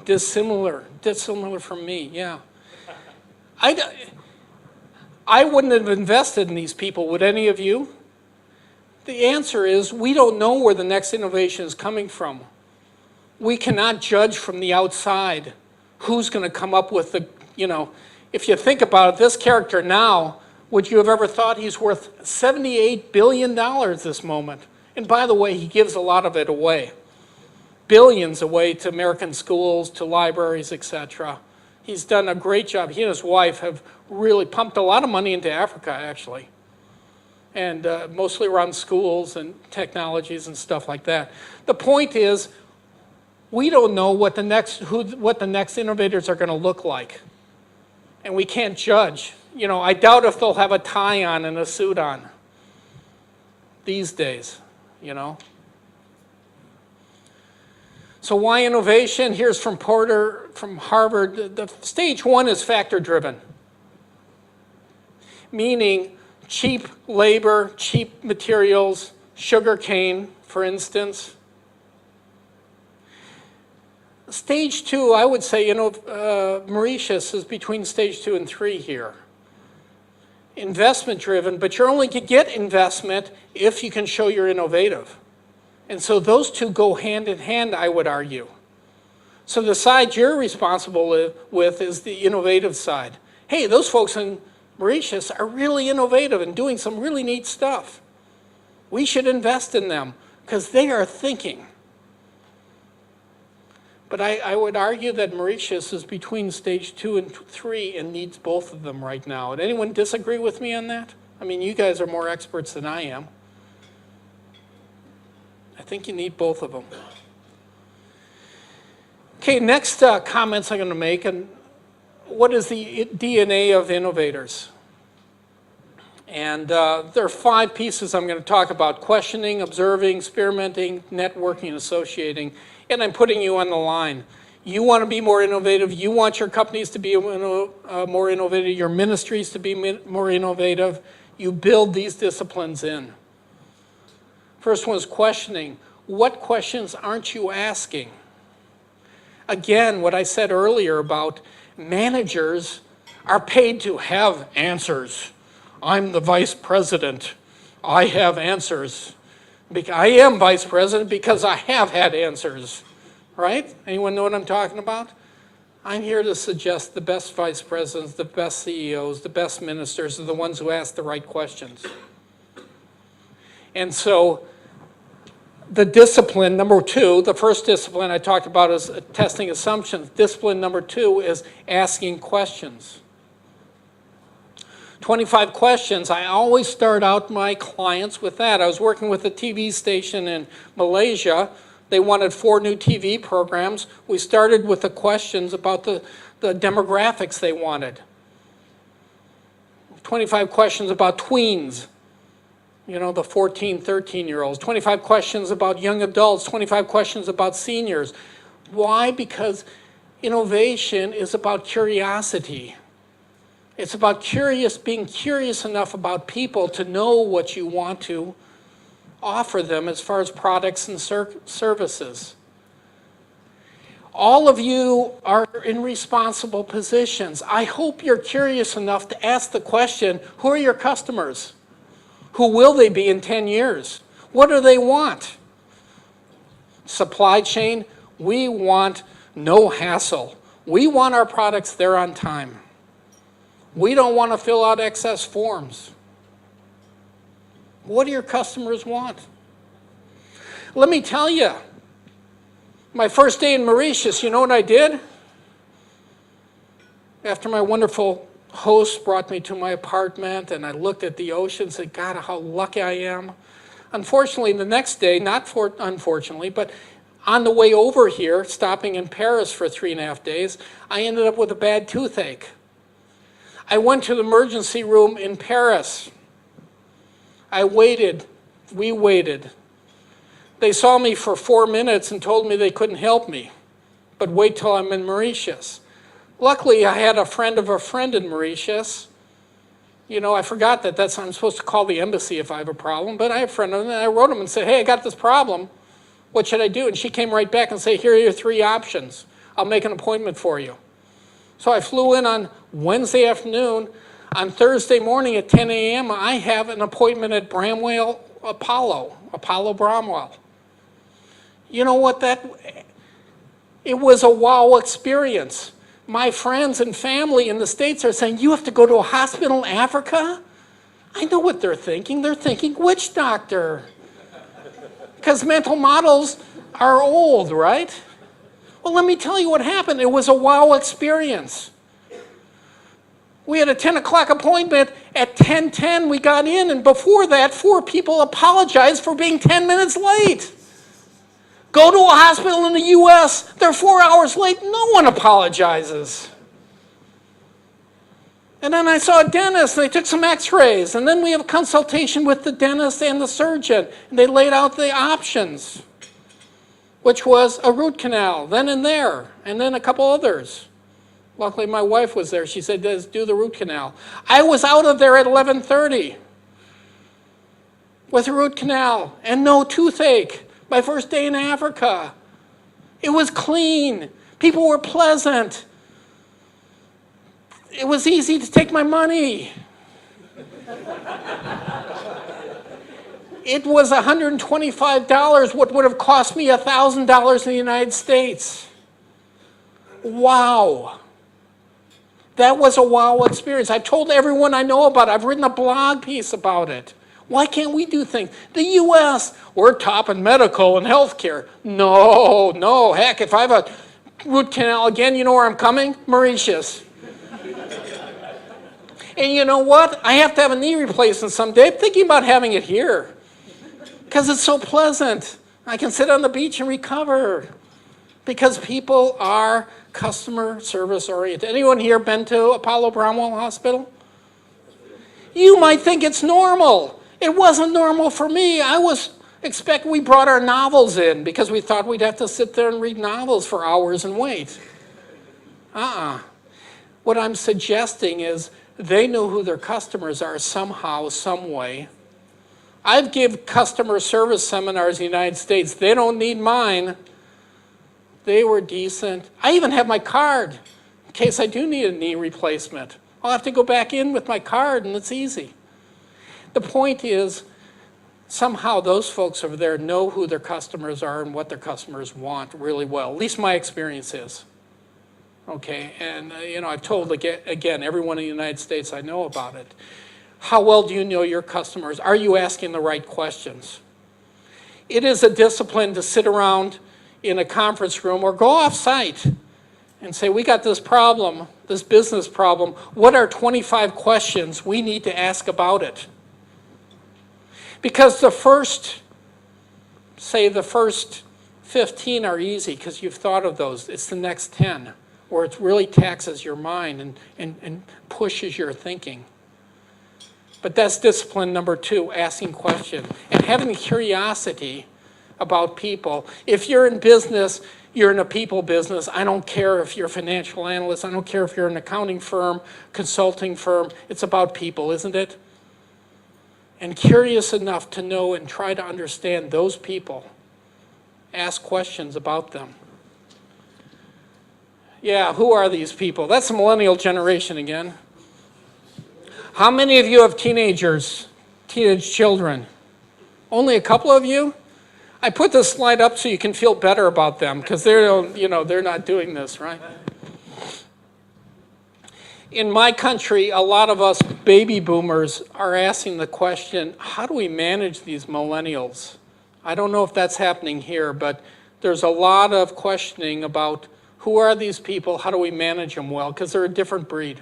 Dissimilar. Dissimilar from me, yeah. I wouldn't have invested in these people, would any of you? The answer is we don't know where the next innovation is coming from. We cannot judge from the outside who's going to come up with the, if you think about it, this character now, would you have ever thought he's worth $78 billion this moment? And by the way, he gives a lot of it away. Billions away to American schools, to libraries, etc. He's done a great job. He and his wife have really pumped a lot of money into Africa, actually. And mostly around schools and technologies and stuff like that. The point is, we don't know what the next innovators are going to look like. And we can't judge. I doubt if they'll have a tie on and a suit on these days, So why innovation? Here's from Porter from Harvard. The stage one is factor driven, meaning cheap labor, cheap materials, sugar cane, for instance. Stage two, I would say, Mauritius is between stage 2 and 3 here. investment driven, but you're only going to get investment if you can show you're innovative. And so those two go hand in hand, I would argue. So the side you're responsible with is the innovative side. Hey, those folks in Mauritius are really innovative and doing some really neat stuff. We should invest in them because they are thinking. But I would argue that Mauritius is between stage 2 and 3 and needs both of them right now. Would anyone disagree with me on that? I mean, you guys are more experts than I am. I think you need both of them. Okay, next comments I'm going to make, and what is the DNA of innovators? And there are 5 pieces I'm going to talk about: questioning, observing, experimenting, networking, associating. And I'm putting you on the line. You want to be more innovative. You want your companies to be more innovative, your ministries to be more innovative. You build these disciplines in. First one is questioning. What questions aren't you asking? Again, what I said earlier about managers are paid to have answers. I'm the vice president. I have answers. I am vice president because I have had answers, right? Anyone know what I'm talking about? I'm here to suggest the best vice presidents, the best CEOs, the best ministers are the ones who ask the right questions. And so the discipline, number 2, the first discipline I talked about is testing assumptions. Discipline number 2 is asking questions. 25 questions, I always start out my clients with that. I was working with a TV station in Malaysia. They wanted 4 new TV programs. We started with the questions about the demographics they wanted. 25 questions about tweens, you know, the 14, 13-year-olds. 25 questions about young adults, 25 questions about seniors. Why? Because innovation is about curiosity. It's about being curious enough about people to know what you want to offer them as far as products and services. All of you are in responsible positions. I hope you're curious enough to ask the question, who are your customers? Who will they be in 10 years? What do they want? Supply chain, we want no hassle. We want our products there on time. We don't want to fill out excess forms. What do your customers want? Let me tell you, my first day in Mauritius, you know what I did? After my wonderful host brought me to my apartment and I looked at the ocean and said, God, how lucky I am. Unfortunately, the next day, unfortunately, but on the way over here, stopping in Paris for 3.5 days, I ended up with a bad toothache. I went to the emergency room in Paris. I waited. We waited. They saw me for 4 minutes and told me they couldn't help me, but wait till I'm in Mauritius. Luckily, I had a friend of a friend in Mauritius. You know, I forgot that I'm supposed to call the embassy if I have a problem, but I have a friend of them, and I wrote him and said, hey, I got this problem. What should I do? And she came right back and said, here are your 3 options. I'll make an appointment for you. So I flew in on Wednesday afternoon. On Thursday morning at 10 a.m., I have an appointment at Bramwell Apollo Bramwell. You know what it was a wow experience. My friends and family in the States are saying, you have to go to a hospital in Africa? I know what they're thinking. They're thinking, witch doctor. Because mental models are old, right? Well, let me tell you what happened. It was a wow experience. We had a 10 o'clock appointment. At 10:10, we got in, and before that, 4 people apologized for being 10 minutes late. Go to a hospital in the U.S., they're 4 hours late. No one apologizes. And then I saw a dentist, and they took some x-rays, and then we have a consultation with the dentist and the surgeon, and they laid out the options, which was a root canal, then and there, and then a couple others. Luckily, my wife was there. She said, let's do the root canal. I was out of there at 11:30 with a root canal and no toothache. My first day in Africa. It was clean. People were pleasant. It was easy to take my money. It was $125, what would have cost me $1,000 in the United States. Wow. That was a wow experience. I told everyone I know about it. I've written a blog piece about it. Why can't we do things? The U.S., we're top in medical and healthcare. No, no. Heck, if I have a root canal again, you know where I'm coming? Mauritius. And you know what? I have to have a knee replacement someday. I'm thinking about having it here because it's so pleasant. I can sit on the beach and recover because people are customer service oriented. Anyone here been to Apollo Bromwell Hospital? You might think it's normal. It wasn't normal for me. We brought our novels in because we thought we'd have to sit there and read novels for hours and wait. What I'm suggesting is they know who their customers are somehow, some way. I've given customer service seminars in the United States. They don't need mine. They were decent. I even have my card in case I do need a knee replacement. I'll have to go back in with my card and it's easy. The point is, somehow those folks over there know who their customers are and what their customers want really well. At least my experience is. Okay, and I've told again, everyone in the United States I know about it. How well do you know your customers? Are you asking the right questions? It is a discipline to sit around in a conference room or go off-site and say, we got this problem, this business problem. What are 25 questions we need to ask about it? Because the first 15 are easy because you've thought of those. It's the next 10 where it really taxes your mind and pushes your thinking. But that's discipline number 2, asking questions and having curiosity about people. If you're in business, you're in a people business. I don't care if you're a financial analyst. I don't care if you're an accounting firm, consulting firm. It's about people, isn't it? And curious enough to know and try to understand those people. Ask questions about them. Yeah, who are these people? That's the millennial generation again. How many of you have teenage children? Only a couple of you? I put this slide up so you can feel better about them because they're not doing this, right? In my country, a lot of us baby boomers are asking the question, how do we manage these millennials? I don't know if that's happening here, but there's a lot of questioning about who are these people, how do we manage them well, because they're a different breed.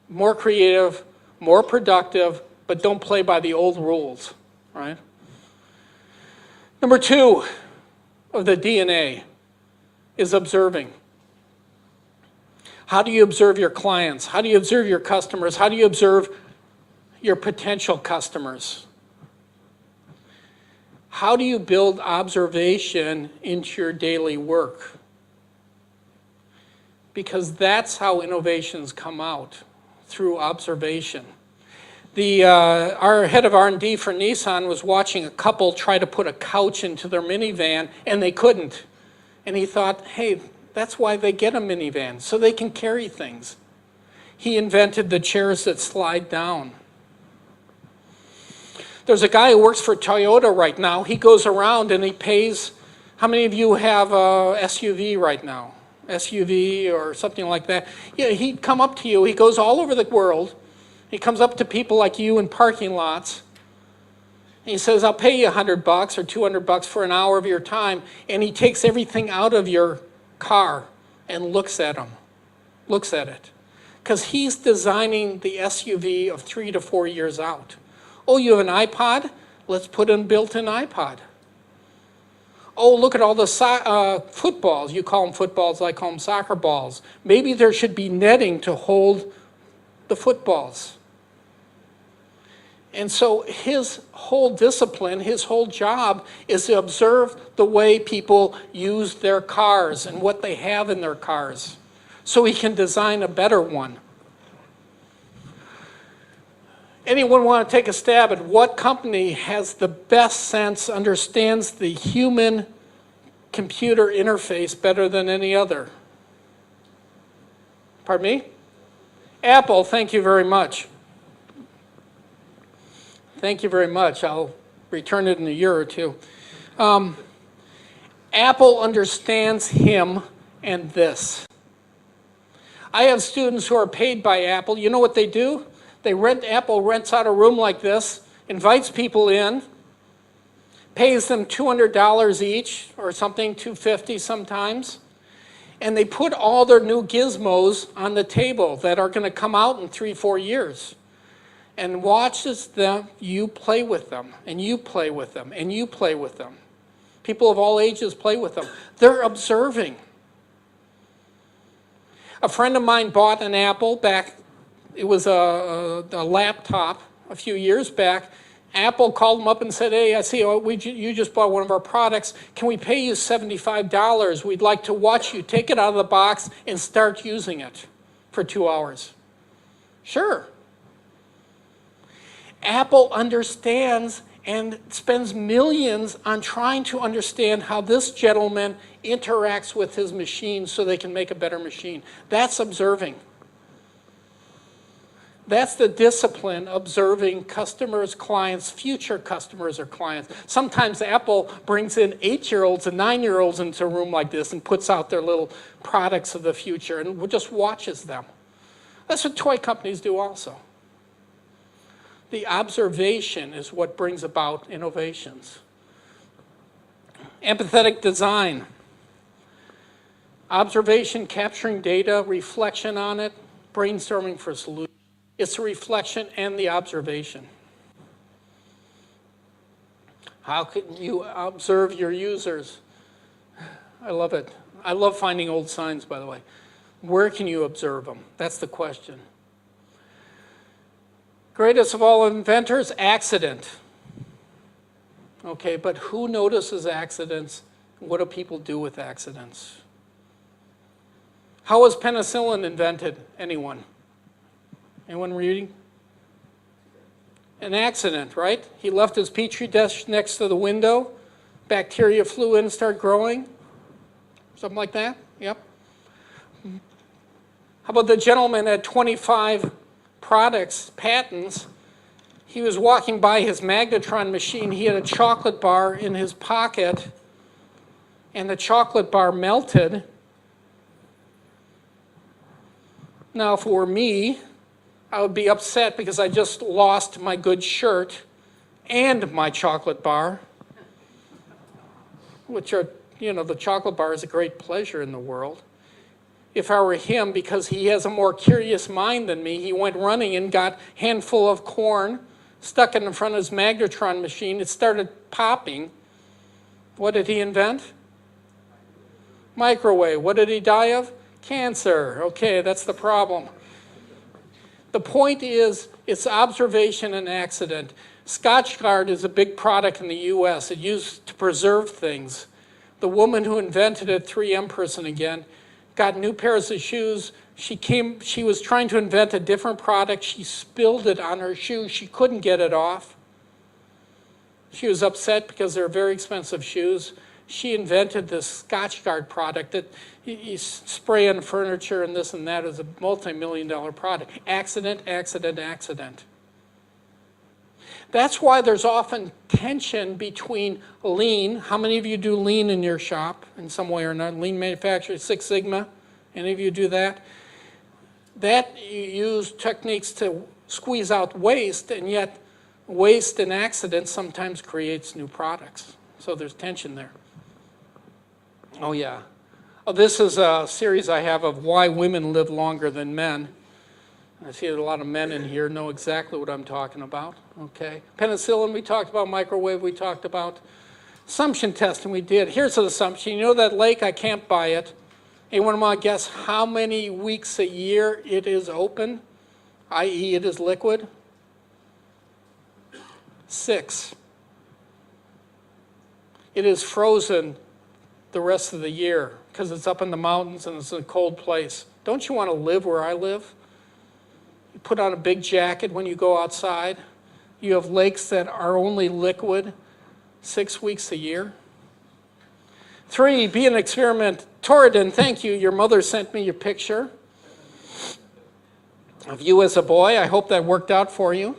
More creative, more productive, but don't play by the old rules, right? Number 2 of the DNA is observing. How do you observe your clients? How do you observe your customers? How do you observe your potential customers? How do you build observation into your daily work? Because that's how innovations come out, through observation. Our head of R&D for Nissan was watching a couple try to put a couch into their minivan, and they couldn't. And he thought, hey, that's why they get a minivan, so they can carry things. He invented the chairs that slide down. There's a guy who works for Toyota right now. He goes around and he pays, how many of you have a SUV right now? SUV or something like that. Yeah, he'd come up to you. He goes all over the world. He comes up to people like you in parking lots. And he says, I'll pay you $100 or $200 for an hour of your time. And he takes everything out of your car and looks at it. Because he's designing the SUV of 3 to 4 years out. Oh, you have an iPod? Let's put in built-in iPod. Oh, look at all the footballs. You call them footballs, I call them soccer balls. Maybe there should be netting to hold the footballs. And so his whole discipline, his whole job is to observe the way people use their cars and what they have in their cars so he can design a better one. Anyone want to take a stab at what company has the best sense, understands the human computer interface better than any other? Pardon me? Apple, thank you very much. Thank you very much. I'll return it in a year or two. Apple understands him and this. I have students who are paid by Apple. You know what they do? Apple rents out a room like this, invites people in, pays them $200 each or something, $250 sometimes, and they put all their new gizmos on the table that are going to come out in 3-4 years, and watches you play with them, and you play with them, and you play with them. People of all ages play with them. They're observing. A friend of mine bought an Apple back, it was a laptop a few years back. Apple called him up and said, hey, I see you just bought one of our products. Can we pay you $75? We'd like to watch you take it out of the box and start using it for 2 hours. Sure. Apple understands and spends millions on trying to understand how this gentleman interacts with his machine so they can make a better machine. That's observing. That's the discipline, observing customers, clients, future customers or clients. Sometimes Apple brings in 8-year-olds and 9-year-olds into a room like this and puts out their little products of the future and just watches them. That's what toy companies do also. The observation is what brings about innovations. Empathetic design. Observation, capturing data, reflection on it, brainstorming for solutions. It's the reflection and the observation. How can you observe your users? I love it. I love finding old signs, by the way. Where can you observe them? That's the question. Greatest of all inventors, accident. Okay, but who notices accidents? What do people do with accidents? How was penicillin invented? Anyone? Anyone reading? An accident, right? He left his petri dish next to the window. Bacteria flew in and started growing. Something like that? Yep. How about the gentleman had 25 products, patents? He was walking by his magnetron machine. He had a chocolate bar in his pocket, and the chocolate bar melted. Now, if it were me, I would be upset because I just lost my good shirt and my chocolate bar, which are, the chocolate bar is a great pleasure in the world. If I were him, because he has a more curious mind than me, he went running and got a handful of corn, stuck it in front of his magnetron machine. It started popping. What did he invent? Microwave. What did he die of? Cancer. Okay, that's the problem. The point is, it's observation and accident. Scotchgard is a big product in the US. It used to preserve things. The woman who invented it, 3M person again, got new pairs of shoes. She was trying to invent a different product. She spilled it on her shoe. She couldn't get it off. She was upset because they're very expensive shoes. She invented this Scotchgard product that you spray on furniture and this and that. Is a multi-million-dollar product. Accident, accident, accident. That's why there's often tension between lean. How many of you do lean in your shop in some way or another? Lean manufacturing, Six Sigma. Any of you do that? That you use techniques to squeeze out waste, and yet waste and accident sometimes creates new products. So there's tension there. Oh yeah. Oh, this is a series I have of why women live longer than men. I see a lot of men in here know exactly what I'm talking about. Okay. Penicillin we talked about, microwave we talked about. Assumption testing we did. Here's an assumption. You know that lake, I can't buy it. Anyone want to guess how many weeks a year it is open, i.e. it is liquid? 6. It is frozen the rest of the year because it's up in the mountains and it's in a cold place. Don't you want to live where I live? You put on a big jacket when you go outside. You have lakes that are only liquid 6 weeks a year. 3, be an experiment. Torridon, thank you. Your mother sent me your picture of you as a boy. I hope that worked out for you.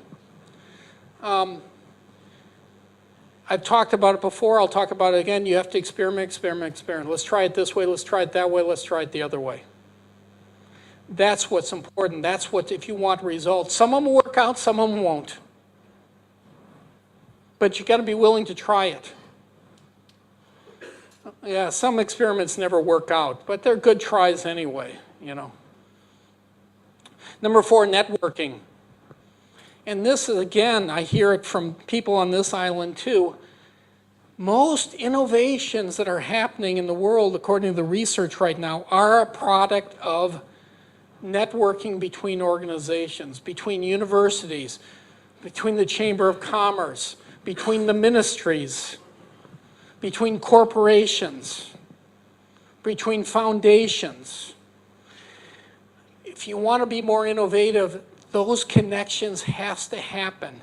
I've talked about it before, I'll talk about it again. You have to experiment, experiment, experiment. Let's try it this way, let's try it that way, let's try it the other way. That's what's important. That's what, if you want results. Some of them work out, some of them won't. But you got to be willing to try it. Yeah, some experiments never work out, but they're good tries anyway, you know. Number 4, networking. And this is, again, I hear it from people on this island too. Most innovations that are happening in the world, according to the research right now, are a product of networking between organizations, between universities, between the Chamber of Commerce, between the ministries, between corporations, between foundations. If you want to be more innovative, those connections has to happen.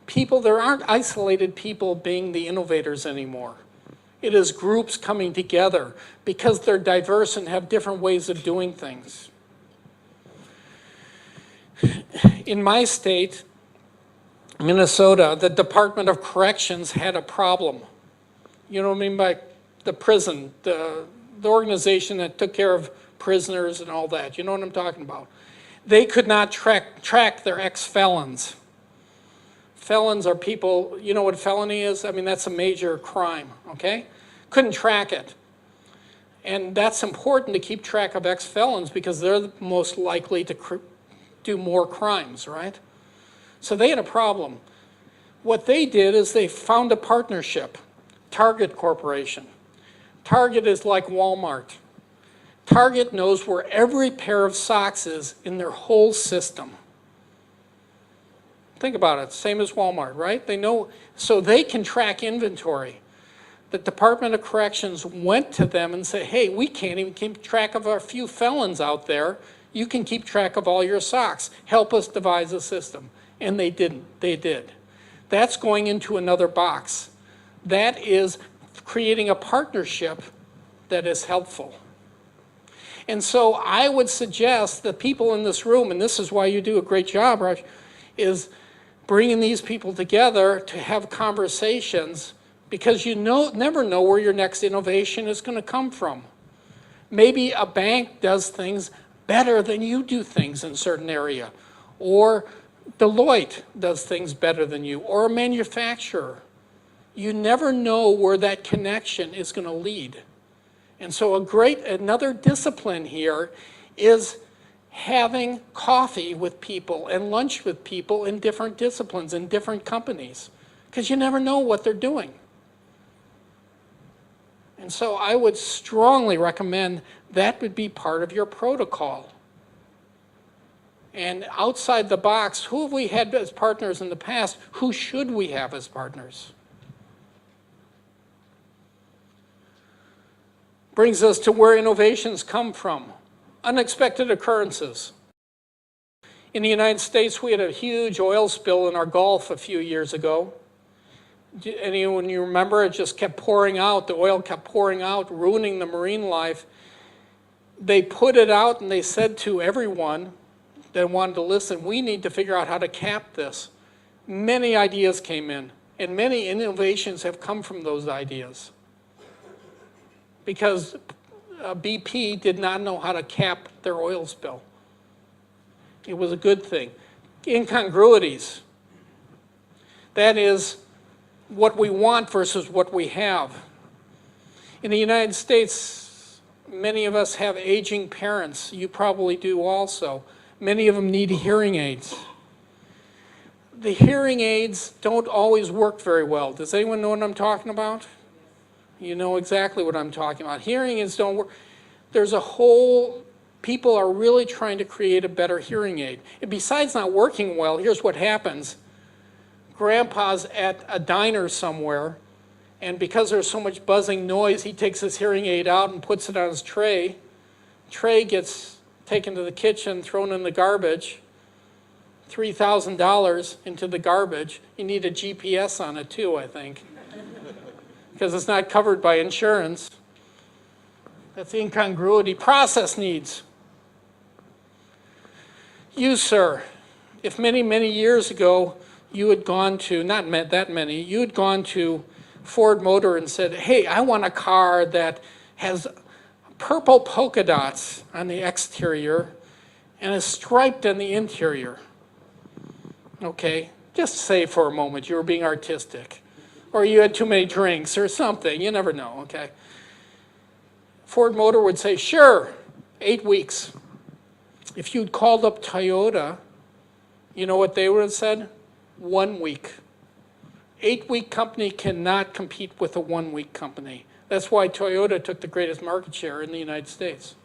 People, there aren't isolated people being the innovators anymore. It is groups coming together because they're diverse and have different ways of doing things. In my state, Minnesota, the Department of Corrections had a problem. You know what I mean by the prison, the organization that took care of prisoners and all that. You know what I'm talking about. They could not track their ex-felons. Felons are people, you know what felony is? I mean, that's a major crime, okay? Couldn't track it. And that's important to keep track of ex-felons because they're the most likely to do more crimes, right? So they had a problem. What they did is they found a partnership, Target Corporation. Target is like Walmart. Target knows where every pair of socks is in their whole system. Think about it, same as Walmart, right? They know, so they can track inventory. The Department of Corrections went to them and said, hey, we can't even keep track of our few felons out there. You can keep track of all your socks. Help us devise a system. And they didn't, they did. That's going into another box. That is creating a partnership that is helpful. And so I would suggest the people in this room, and this is why you do a great job, Raj, is bringing these people together to have conversations because you never know where your next innovation is going to come from. Maybe a bank does things better than you do things in a certain area, or Deloitte does things better than you, or a manufacturer. You never know where that connection is going to lead. And so another discipline here is having coffee with people and lunch with people in different disciplines, in different companies, because you never know what they're doing. And so I would strongly recommend that would be part of your protocol. And outside the box, who have we had as partners in the past? Who should we have as partners? Brings us to where innovations come from. Unexpected occurrences. In the United States, we had a huge oil spill in our Gulf a few years ago. Anyone you remember, it just kept pouring out. The oil kept pouring out, ruining the marine life. They put it out and they said to everyone that wanted to listen, we need to figure out how to cap this. Many ideas came in, and many innovations have come from those ideas. Because BP did not know how to cap their oil spill. It was a good thing. Incongruities. That is what we want versus what we have. In the United States, many of us have aging parents. You probably do also. Many of them need hearing aids. The hearing aids don't always work very well. Does anyone know what I'm talking about? You know exactly what I'm talking about. Hearing aids don't work. There's a whole, people are really trying to create a better hearing aid. And besides not working well, here's what happens. Grandpa's at a diner somewhere, and because there's so much buzzing noise, he takes his hearing aid out and puts it on his tray. Tray gets taken to the kitchen, thrown in the garbage. $3,000 into the garbage. You need a GPS on it too, I think. Because it's not covered by insurance. That's incongruity. Process needs. You, sir, if many, many years ago you had gone to, not that many, you had gone to Ford Motor and said, hey, I want a car that has purple polka dots on the exterior and is striped on the interior. Okay, just say for a moment you were being artistic, or you had too many drinks or something, you never know, okay? Ford Motor would say, sure, 8 weeks. If you'd called up Toyota, you know what they would have said? 1 week. 8-week company cannot compete with a 1-week company. That's why Toyota took the greatest market share in the United States.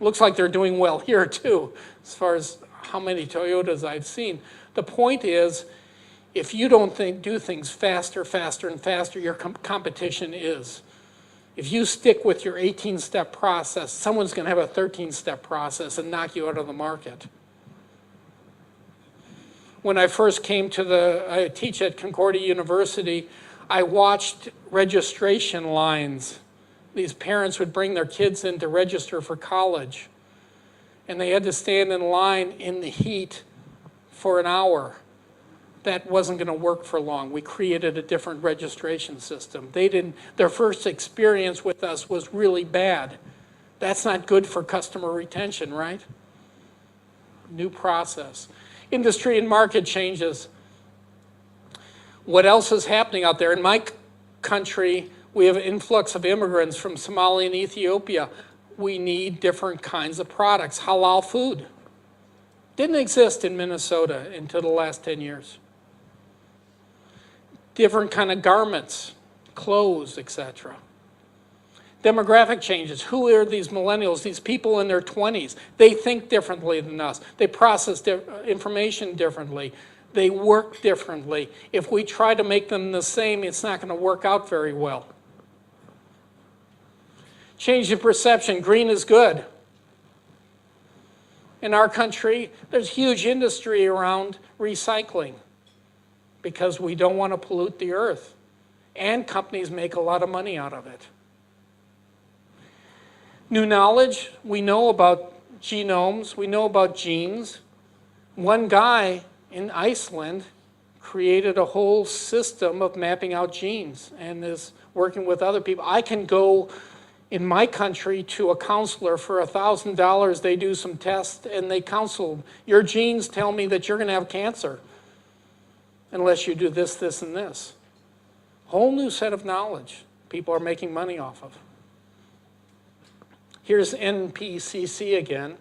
It looks like they're doing well here too, as far as how many Toyotas I've seen. The point is, if you don't do things faster, faster, and faster, your competition is. If you stick with your 18-step process, someone's going to have a 13-step process and knock you out of the market. When I first came I teach at Concordia University, I watched registration lines. These parents would bring their kids in to register for college, and they had to stand in line in the heat for an hour. That wasn't going to work for long. We created a different registration system. Their first experience with us was really bad. That's not good for customer retention, right? New process. Industry and market changes. What else is happening out there? In my country, we have an influx of immigrants from Somalia and Ethiopia. We need different kinds of products. Halal food didn't exist in Minnesota until the last 10 years. Different kind of garments, clothes, etc. Demographic changes. Who are these millennials? These people in their 20s. They think differently than us. They process information differently. They work differently. If we try to make them the same, it's not going to work out very well. Change in perception. Green is good. In our country, there's huge industry around recycling because we don't want to pollute the earth. And companies make a lot of money out of it. New knowledge, we know about genomes, we know about genes. One guy in Iceland created a whole system of mapping out genes and is working with other people. I can go in my country to a counselor for $1,000. They do some tests and they counsel. Your genes tell me that you're going to have cancer unless you do this, this, and this. Whole new set of knowledge people are making money off of. Here's NPCC again.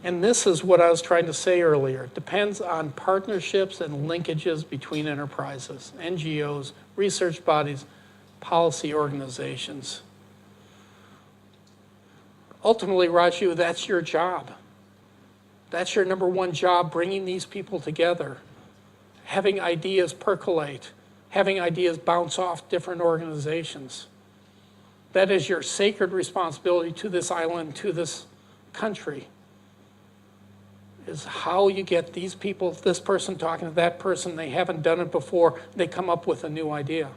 And this is what I was trying to say earlier. It depends on partnerships and linkages between enterprises, NGOs, research bodies, policy organizations. Ultimately, Raju, that's your job. That's your number one job, bringing these people together, having ideas percolate, having ideas bounce off different organizations. That is your sacred responsibility to this island, to this country, is how you get these people, this person talking to that person, they haven't done it before, they come up with a new idea.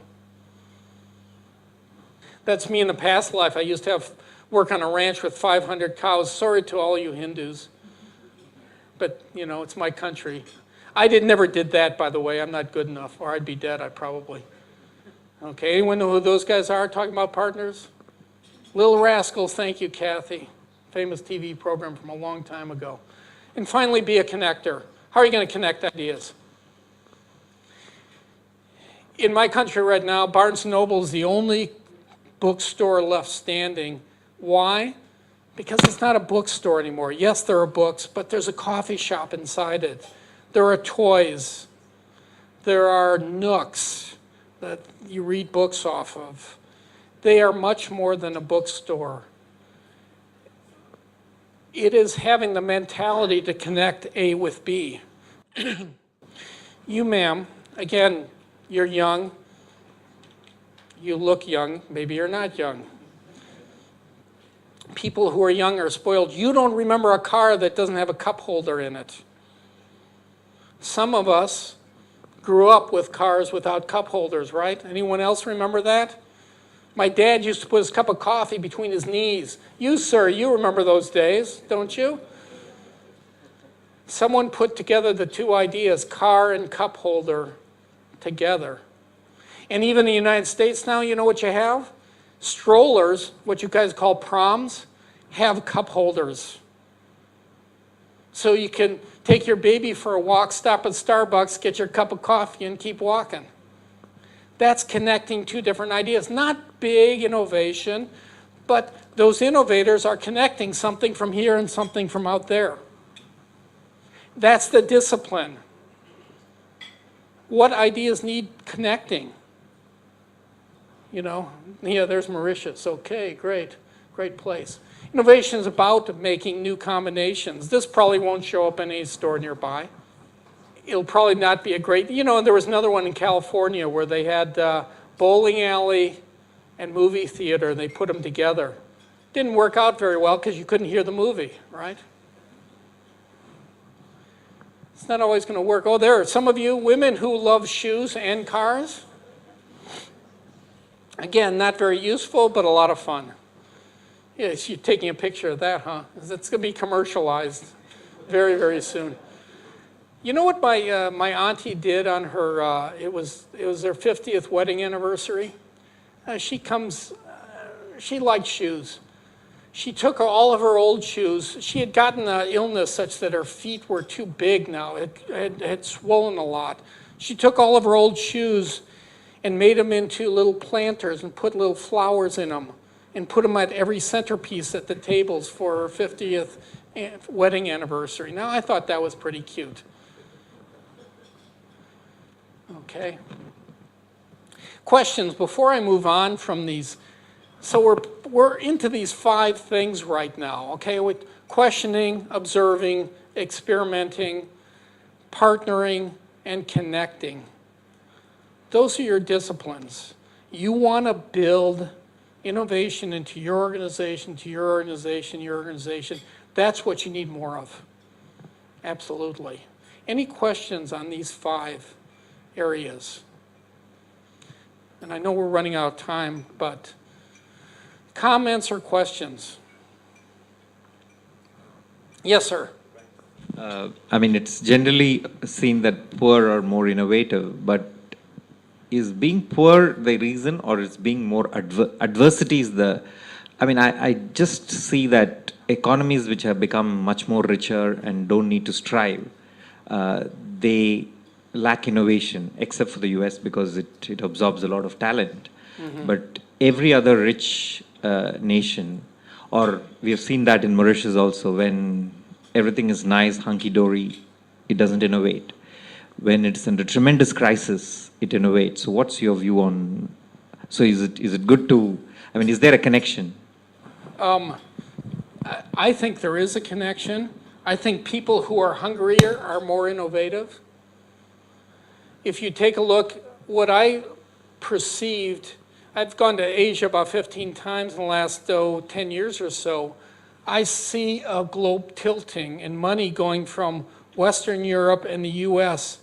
That's me in the past life. I used to work on a ranch with 500 cows. Sorry to all you Hindus, but you know, it's my country. I never did that, by the way. I'm not good enough, or I'd be dead, I probably. Okay, anyone know who those guys are talking about partners? Little Rascals, thank you, Kathy. Famous TV program from a long time ago. And finally, be a connector. How are you going to connect ideas? In my country right now, Barnes & Noble is the only bookstore left standing. Why? Because it's not a bookstore anymore. Yes, there are books, but there's a coffee shop inside it. There are toys. There are nooks that you read books off of. They are much more than a bookstore. It is having the mentality to connect A with B. You, ma'am, again, you're young. You look young. Maybe you're not young. People who are young are spoiled. You don't remember a car that doesn't have a cup holder in it. Some of us grew up with cars without cup holders, right? Anyone else remember that? My dad used to put his cup of coffee between his knees. You, sir, you remember those days, don't you? Someone put together the two ideas, car and cup holder, together. And even in the United States now, you know what you have? Strollers, what you guys call proms, have cup holders. So you can take your baby for a walk, stop at Starbucks, get your cup of coffee, and keep walking. That's connecting two different ideas. Not big innovation, but those innovators are connecting something from here and something from out there. That's the discipline. What ideas need connecting? You know, yeah, there's Mauritius. Okay, great, great place. Innovation is about making new combinations. This probably won't show up in any store nearby. It'll probably not be a great, you know, there was another one in California where they had bowling alley and movie theater, and they put them together. Didn't work out very well because you couldn't hear the movie, right? It's not always going to work. Oh, there are some of you women who love shoes and cars. Again, not very useful, but a lot of fun. Yes, you're taking a picture of that, huh? It's going to be commercialized very, very soon. You know what my auntie did on her, it was their 50th wedding anniversary? She liked shoes. She took all of her old shoes. She had gotten an illness such that her feet were too big now. It had swollen a lot. She took all of her old shoes and made them into little planters and put little flowers in them and put them at every centerpiece at the tables for her 50th wedding anniversary. Now, I thought that was pretty cute. Okay. Questions before I move on from these. So we're into these 5 things right now, okay, with questioning, observing, experimenting, partnering, and connecting. Those are your disciplines. You want to build innovation into your organization, to your organization, your organization. That's what you need more of. Absolutely. Any questions on these 5 areas? And I know we're running out of time, but comments or questions? Yes, sir. I mean, it's generally seen that poor are more innovative, but is being poor the reason, or is being more adversity is the, I mean, I just see that economies which have become much more richer and don't need to strive, they lack innovation, except for the US because it absorbs a lot of talent. Mm-hmm. But every other rich nation, or we have seen that in Mauritius also, when everything is nice, hunky-dory, it doesn't innovate. When it's under tremendous crisis, it innovates. So what's your view on, so is it good to, I mean, is there a connection? I think there is a connection. I think people who are hungrier are more innovative. If you take a look, what I perceived, I've gone to Asia about 15 times in the last 10 years or so. I see a globe tilting and money going from Western Europe and the US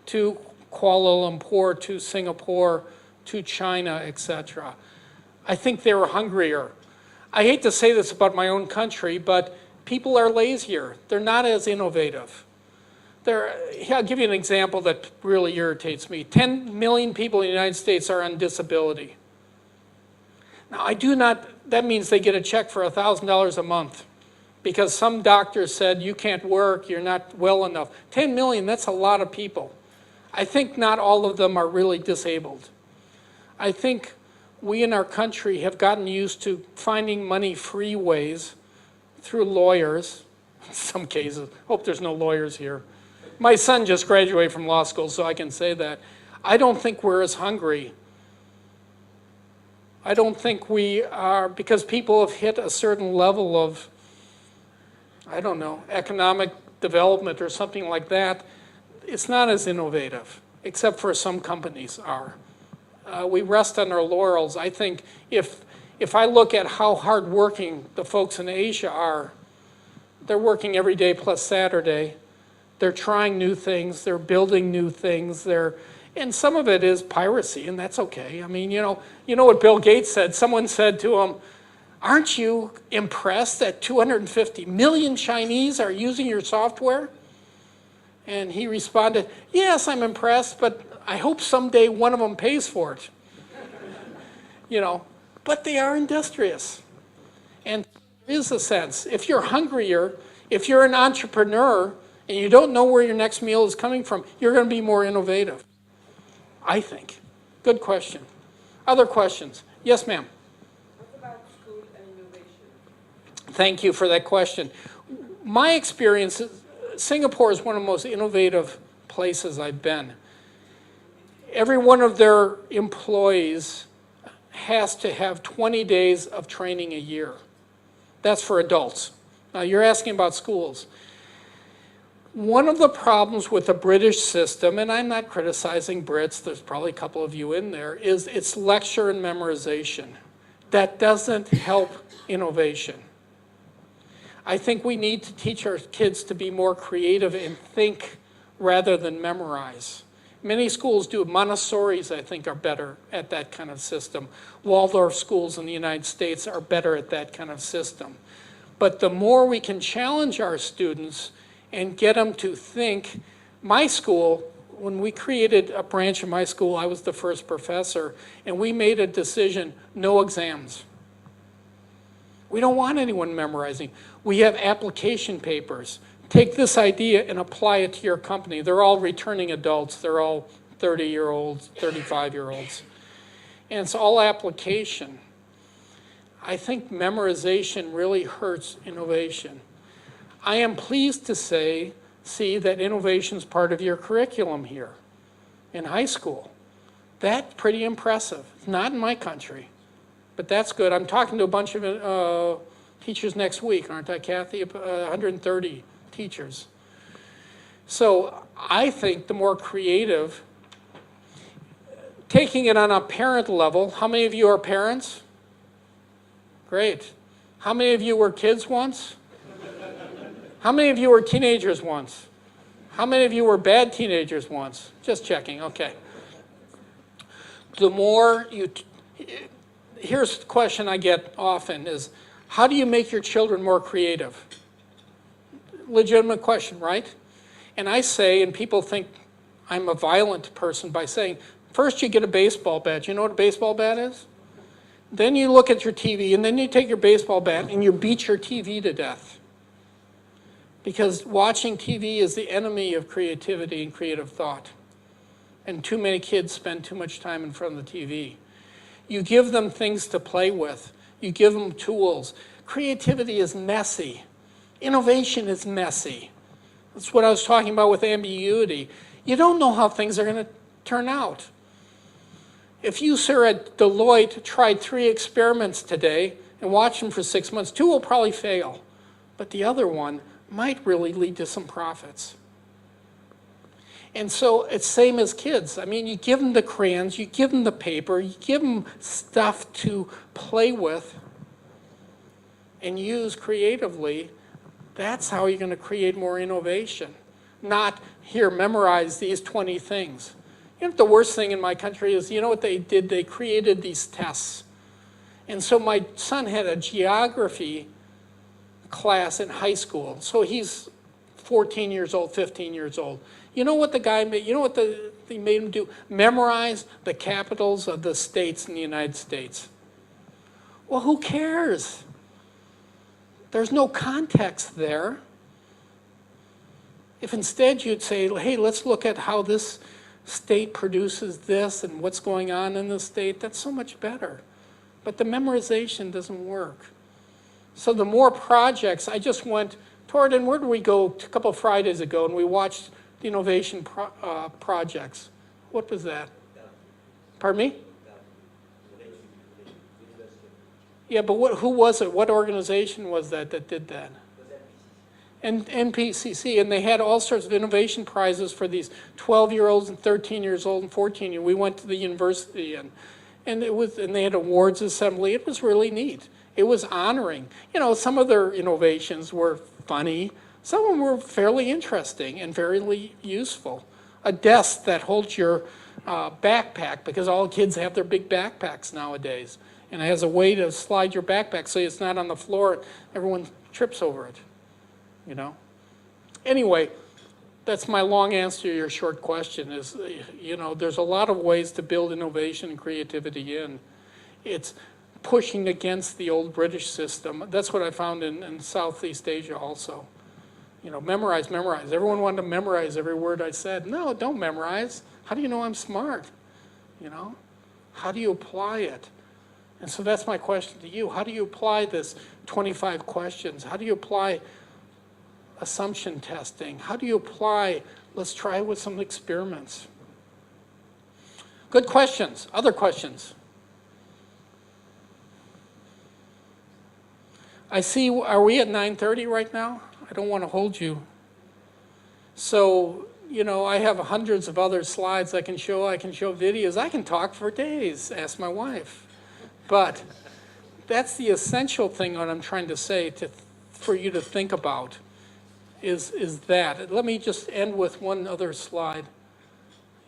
to Kuala Lumpur, to Singapore, to China, etc. I think they were hungrier. I hate to say this about my own country, but people are lazier. They're not as innovative. I'll give you an example that really irritates me. 10 million people in the United States are on disability. Now, that means they get a check for $1,000 a month because some doctor said, you can't work, you're not well enough. 10 million, that's a lot of people. I think not all of them are really disabled. I think we in our country have gotten used to finding money-free ways through lawyers, in some cases. Hope there's no lawyers here. My son just graduated from law school, so I can say that. I don't think we're as hungry. I don't think we are, because people have hit a certain level of, I don't know, economic development or something like that. It's not as innovative, except for some companies are. We rest on our laurels. I think if I look at how hardworking the folks in Asia are, they're working every day plus Saturday. They're trying new things. They're building new things. And some of it is piracy, and that's okay. I mean, you know what Bill Gates said? Someone said to him, aren't you impressed that 250 million Chinese are using your software? And he responded, yes, I'm impressed, but I hope someday one of them pays for it. But they are industrious. And there is a sense, if you're hungrier, if you're an entrepreneur and you don't know where your next meal is coming from, you're going to be more innovative, I think. Good question. Other questions? Yes, ma'am. What about school and innovation? Thank you for that question. My experience, Singapore is one of the most innovative places I've been. Every one of their employees has to have 20 days of training a year. That's for adults. Now you're asking about schools. One of the problems with the British system, and I'm not criticizing Brits, there's probably a couple of you in there, is it's lecture and memorization. That doesn't help innovation. I think we need to teach our kids to be more creative and think rather than memorize. Many schools do. Montessori's, I think, are better at that kind of system. Waldorf schools in the United States are better at that kind of system. But the more we can challenge our students and get them to think, my school, when we created a branch of my school, I was the first professor, and we made a decision, no exams. We don't want anyone memorizing. We have application papers. Take this idea and apply it to your company. They're all returning adults. They're all 30-year-olds, 35-year-olds. And it's all application. I think memorization really hurts innovation. I am pleased to see that innovation is part of your curriculum here in high school. That's pretty impressive. It's not in my country, but that's good. I'm talking to a bunch of teachers next week, aren't I, Kathy? 130 teachers. So I think the more creative, taking it on a parent level, how many of you are parents? Great. How many of you were kids once? How many of you were teenagers once? How many of you were bad teenagers once? Just checking, okay. The more you, here's the question I get often is, how do you make your children more creative? Legitimate question, right? And I say, and people think I'm a violent person by saying, first you get a baseball bat. You know what a baseball bat is? Then you look at your TV, and then you take your baseball bat and you beat your TV to death. Because watching TV is the enemy of creativity and creative thought. And too many kids spend too much time in front of the TV. You give them things to play with. You give them tools. Creativity is messy. Innovation is messy. That's what I was talking about with ambiguity. You don't know how things are going to turn out. If you, sir, at Deloitte tried 3 experiments today and watched them for 6 months, 2 will probably fail. But the other one might really lead to some profits. And so it's same as kids. I mean, you give them the crayons, you give them the paper, you give them stuff to play with and use creatively. That's how you're going to create more innovation. Not, here, memorize these 20 things. You know what the worst thing in my country is? You know what they did? They created these tests. And so my son had a geography class in high school. So he's 14 years old, 15 years old. You know what the guy made? You know what they made him do? Memorize the capitals of the states in the United States. Well, who cares? There's no context there. If instead you'd say, hey, let's look at how this state produces this and what's going on in the state, that's so much better. But the memorization doesn't work. So the more projects, I just went, Torden, where did we go a couple of Fridays ago, and we watched the innovation projects. What was that? Pardon me? Yeah, but who was it? What organization was that did that? And MCCI, and they had all sorts of innovation prizes for these 12-year-olds and 13 years old and 14 years. We went to the university and they had awards assembly. It was really neat. It was honoring. You know, some of their innovations were funny. Some of them were fairly interesting and very useful. A desk that holds your backpack, because all kids have their big backpacks nowadays. And it has a way to slide your backpack so it's not on the floor. Everyone trips over it, you know. Anyway, That's my long answer to your short question is, you know, there's a lot of ways to build innovation and creativity in. It's pushing against the old British system. That's what I found in Southeast Asia also. You know, memorize, memorize. Everyone wanted to memorize every word I said. No, don't memorize. How do you know I'm smart? You know, how do you apply it? And so that's my question to you. How do you apply this 25 questions? How do you apply assumption testing? How do you apply, let's try with some experiments. Good questions. Other questions? I see, are we at 9:30 right now? I don't want to hold you. So, you know, I have hundreds of other slides I can show videos. I can talk for days, ask my wife. But that's the essential thing what I'm trying to say for you to think about is that. Let me just end with one other slide.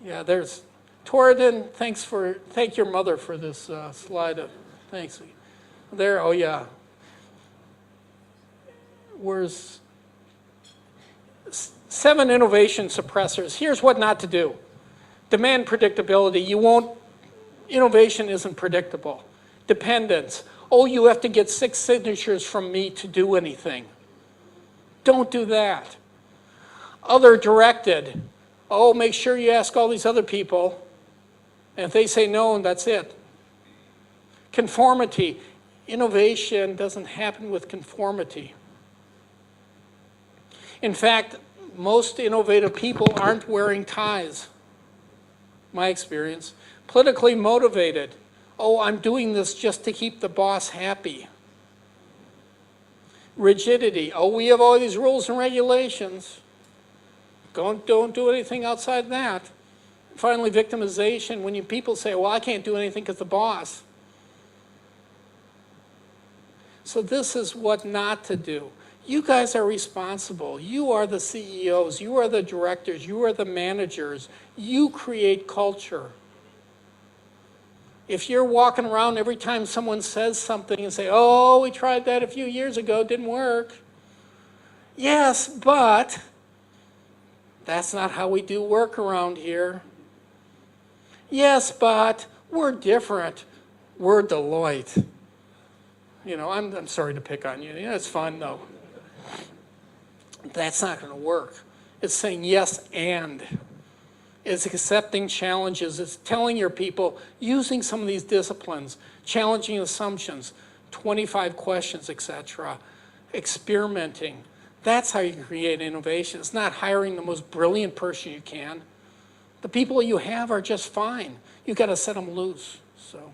Yeah, there's Torridon. Thank your mother for this slide. Thanks. There, oh yeah. Where's 7 innovation suppressors? Here's what not to do. Demand predictability. Innovation isn't predictable. Dependence. Oh, you have to get 6 signatures from me to do anything. Don't do that. Other directed. Oh, make sure you ask all these other people. And if they say no, that's it. Conformity. Innovation doesn't happen with conformity. In fact, most innovative people aren't wearing ties, my experience. Politically motivated. Oh, I'm doing this just to keep the boss happy. Rigidity. Oh, we have all these rules and regulations. Don't do anything outside that. Finally, victimization. When people say, well, I can't do anything because the boss. So this is what not to do. You guys are responsible. You are the CEOs. You are the directors. You are the managers. You create culture. If you're walking around every time someone says something and say, oh, we tried that a few years ago, it didn't work. Yes, but that's not how we do work around here. Yes, but we're different. We're Deloitte. You know, I'm sorry to pick on you. Yeah, it's fun, though. That's not going to work. It's saying yes and. It's accepting challenges. It's telling your people, using some of these disciplines, challenging assumptions, 25 questions, etc., experimenting. That's how you create innovation. It's not hiring the most brilliant person you can. The people you have are just fine. You've got to set them loose. So,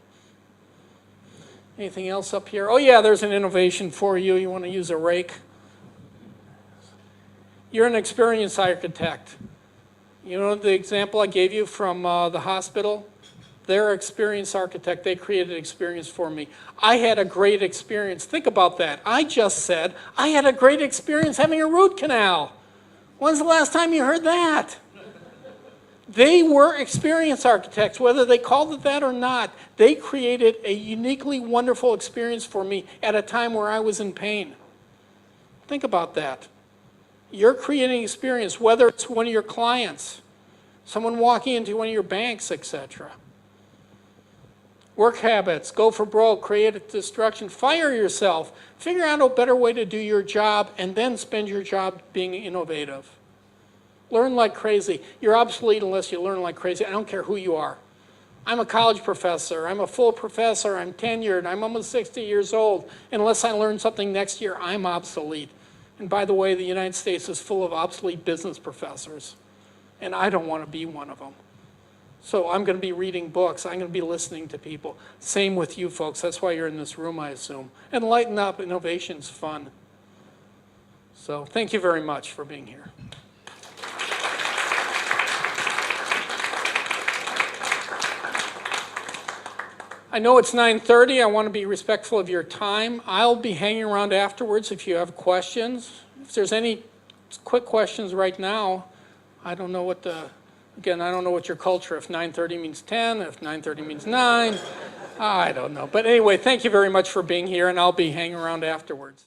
anything else up here? Oh yeah, there's an innovation for you. You want to use a rake? You're an experienced architect. You know the example I gave you from the hospital? They're an experienced architect. They created an experience for me. I had a great experience. Think about that. I just said I had a great experience having a root canal. When's the last time you heard that? They were experienced architects, whether they called it that or not. They created a uniquely wonderful experience for me at a time where I was in pain. Think about that. You're creating experience, whether it's one of your clients, someone walking into one of your banks, etc. Work habits, go for broke, create destruction, fire yourself, figure out a better way to do your job, and then spend your job being innovative. Learn like crazy. You're obsolete unless you learn like crazy. I don't care who you are. I'm a college professor. I'm a full professor. I'm tenured. I'm almost 60 years old. Unless I learn something next year, I'm obsolete. And by the way, the United States is full of obsolete business professors. And I don't want to be one of them. So I'm going to be reading books. I'm going to be listening to people. Same with you folks. That's why you're in this room, I assume. And lighten up. Innovation's fun. So thank you very much for being here. I know it's 9:30. I want to be respectful of your time. I'll be hanging around afterwards if you have questions. If there's any quick questions right now, I don't know what again, I don't know what your culture, if 9:30 means 10, if 9:30 means 9, I don't know. But anyway, thank you very much for being here, and I'll be hanging around afterwards.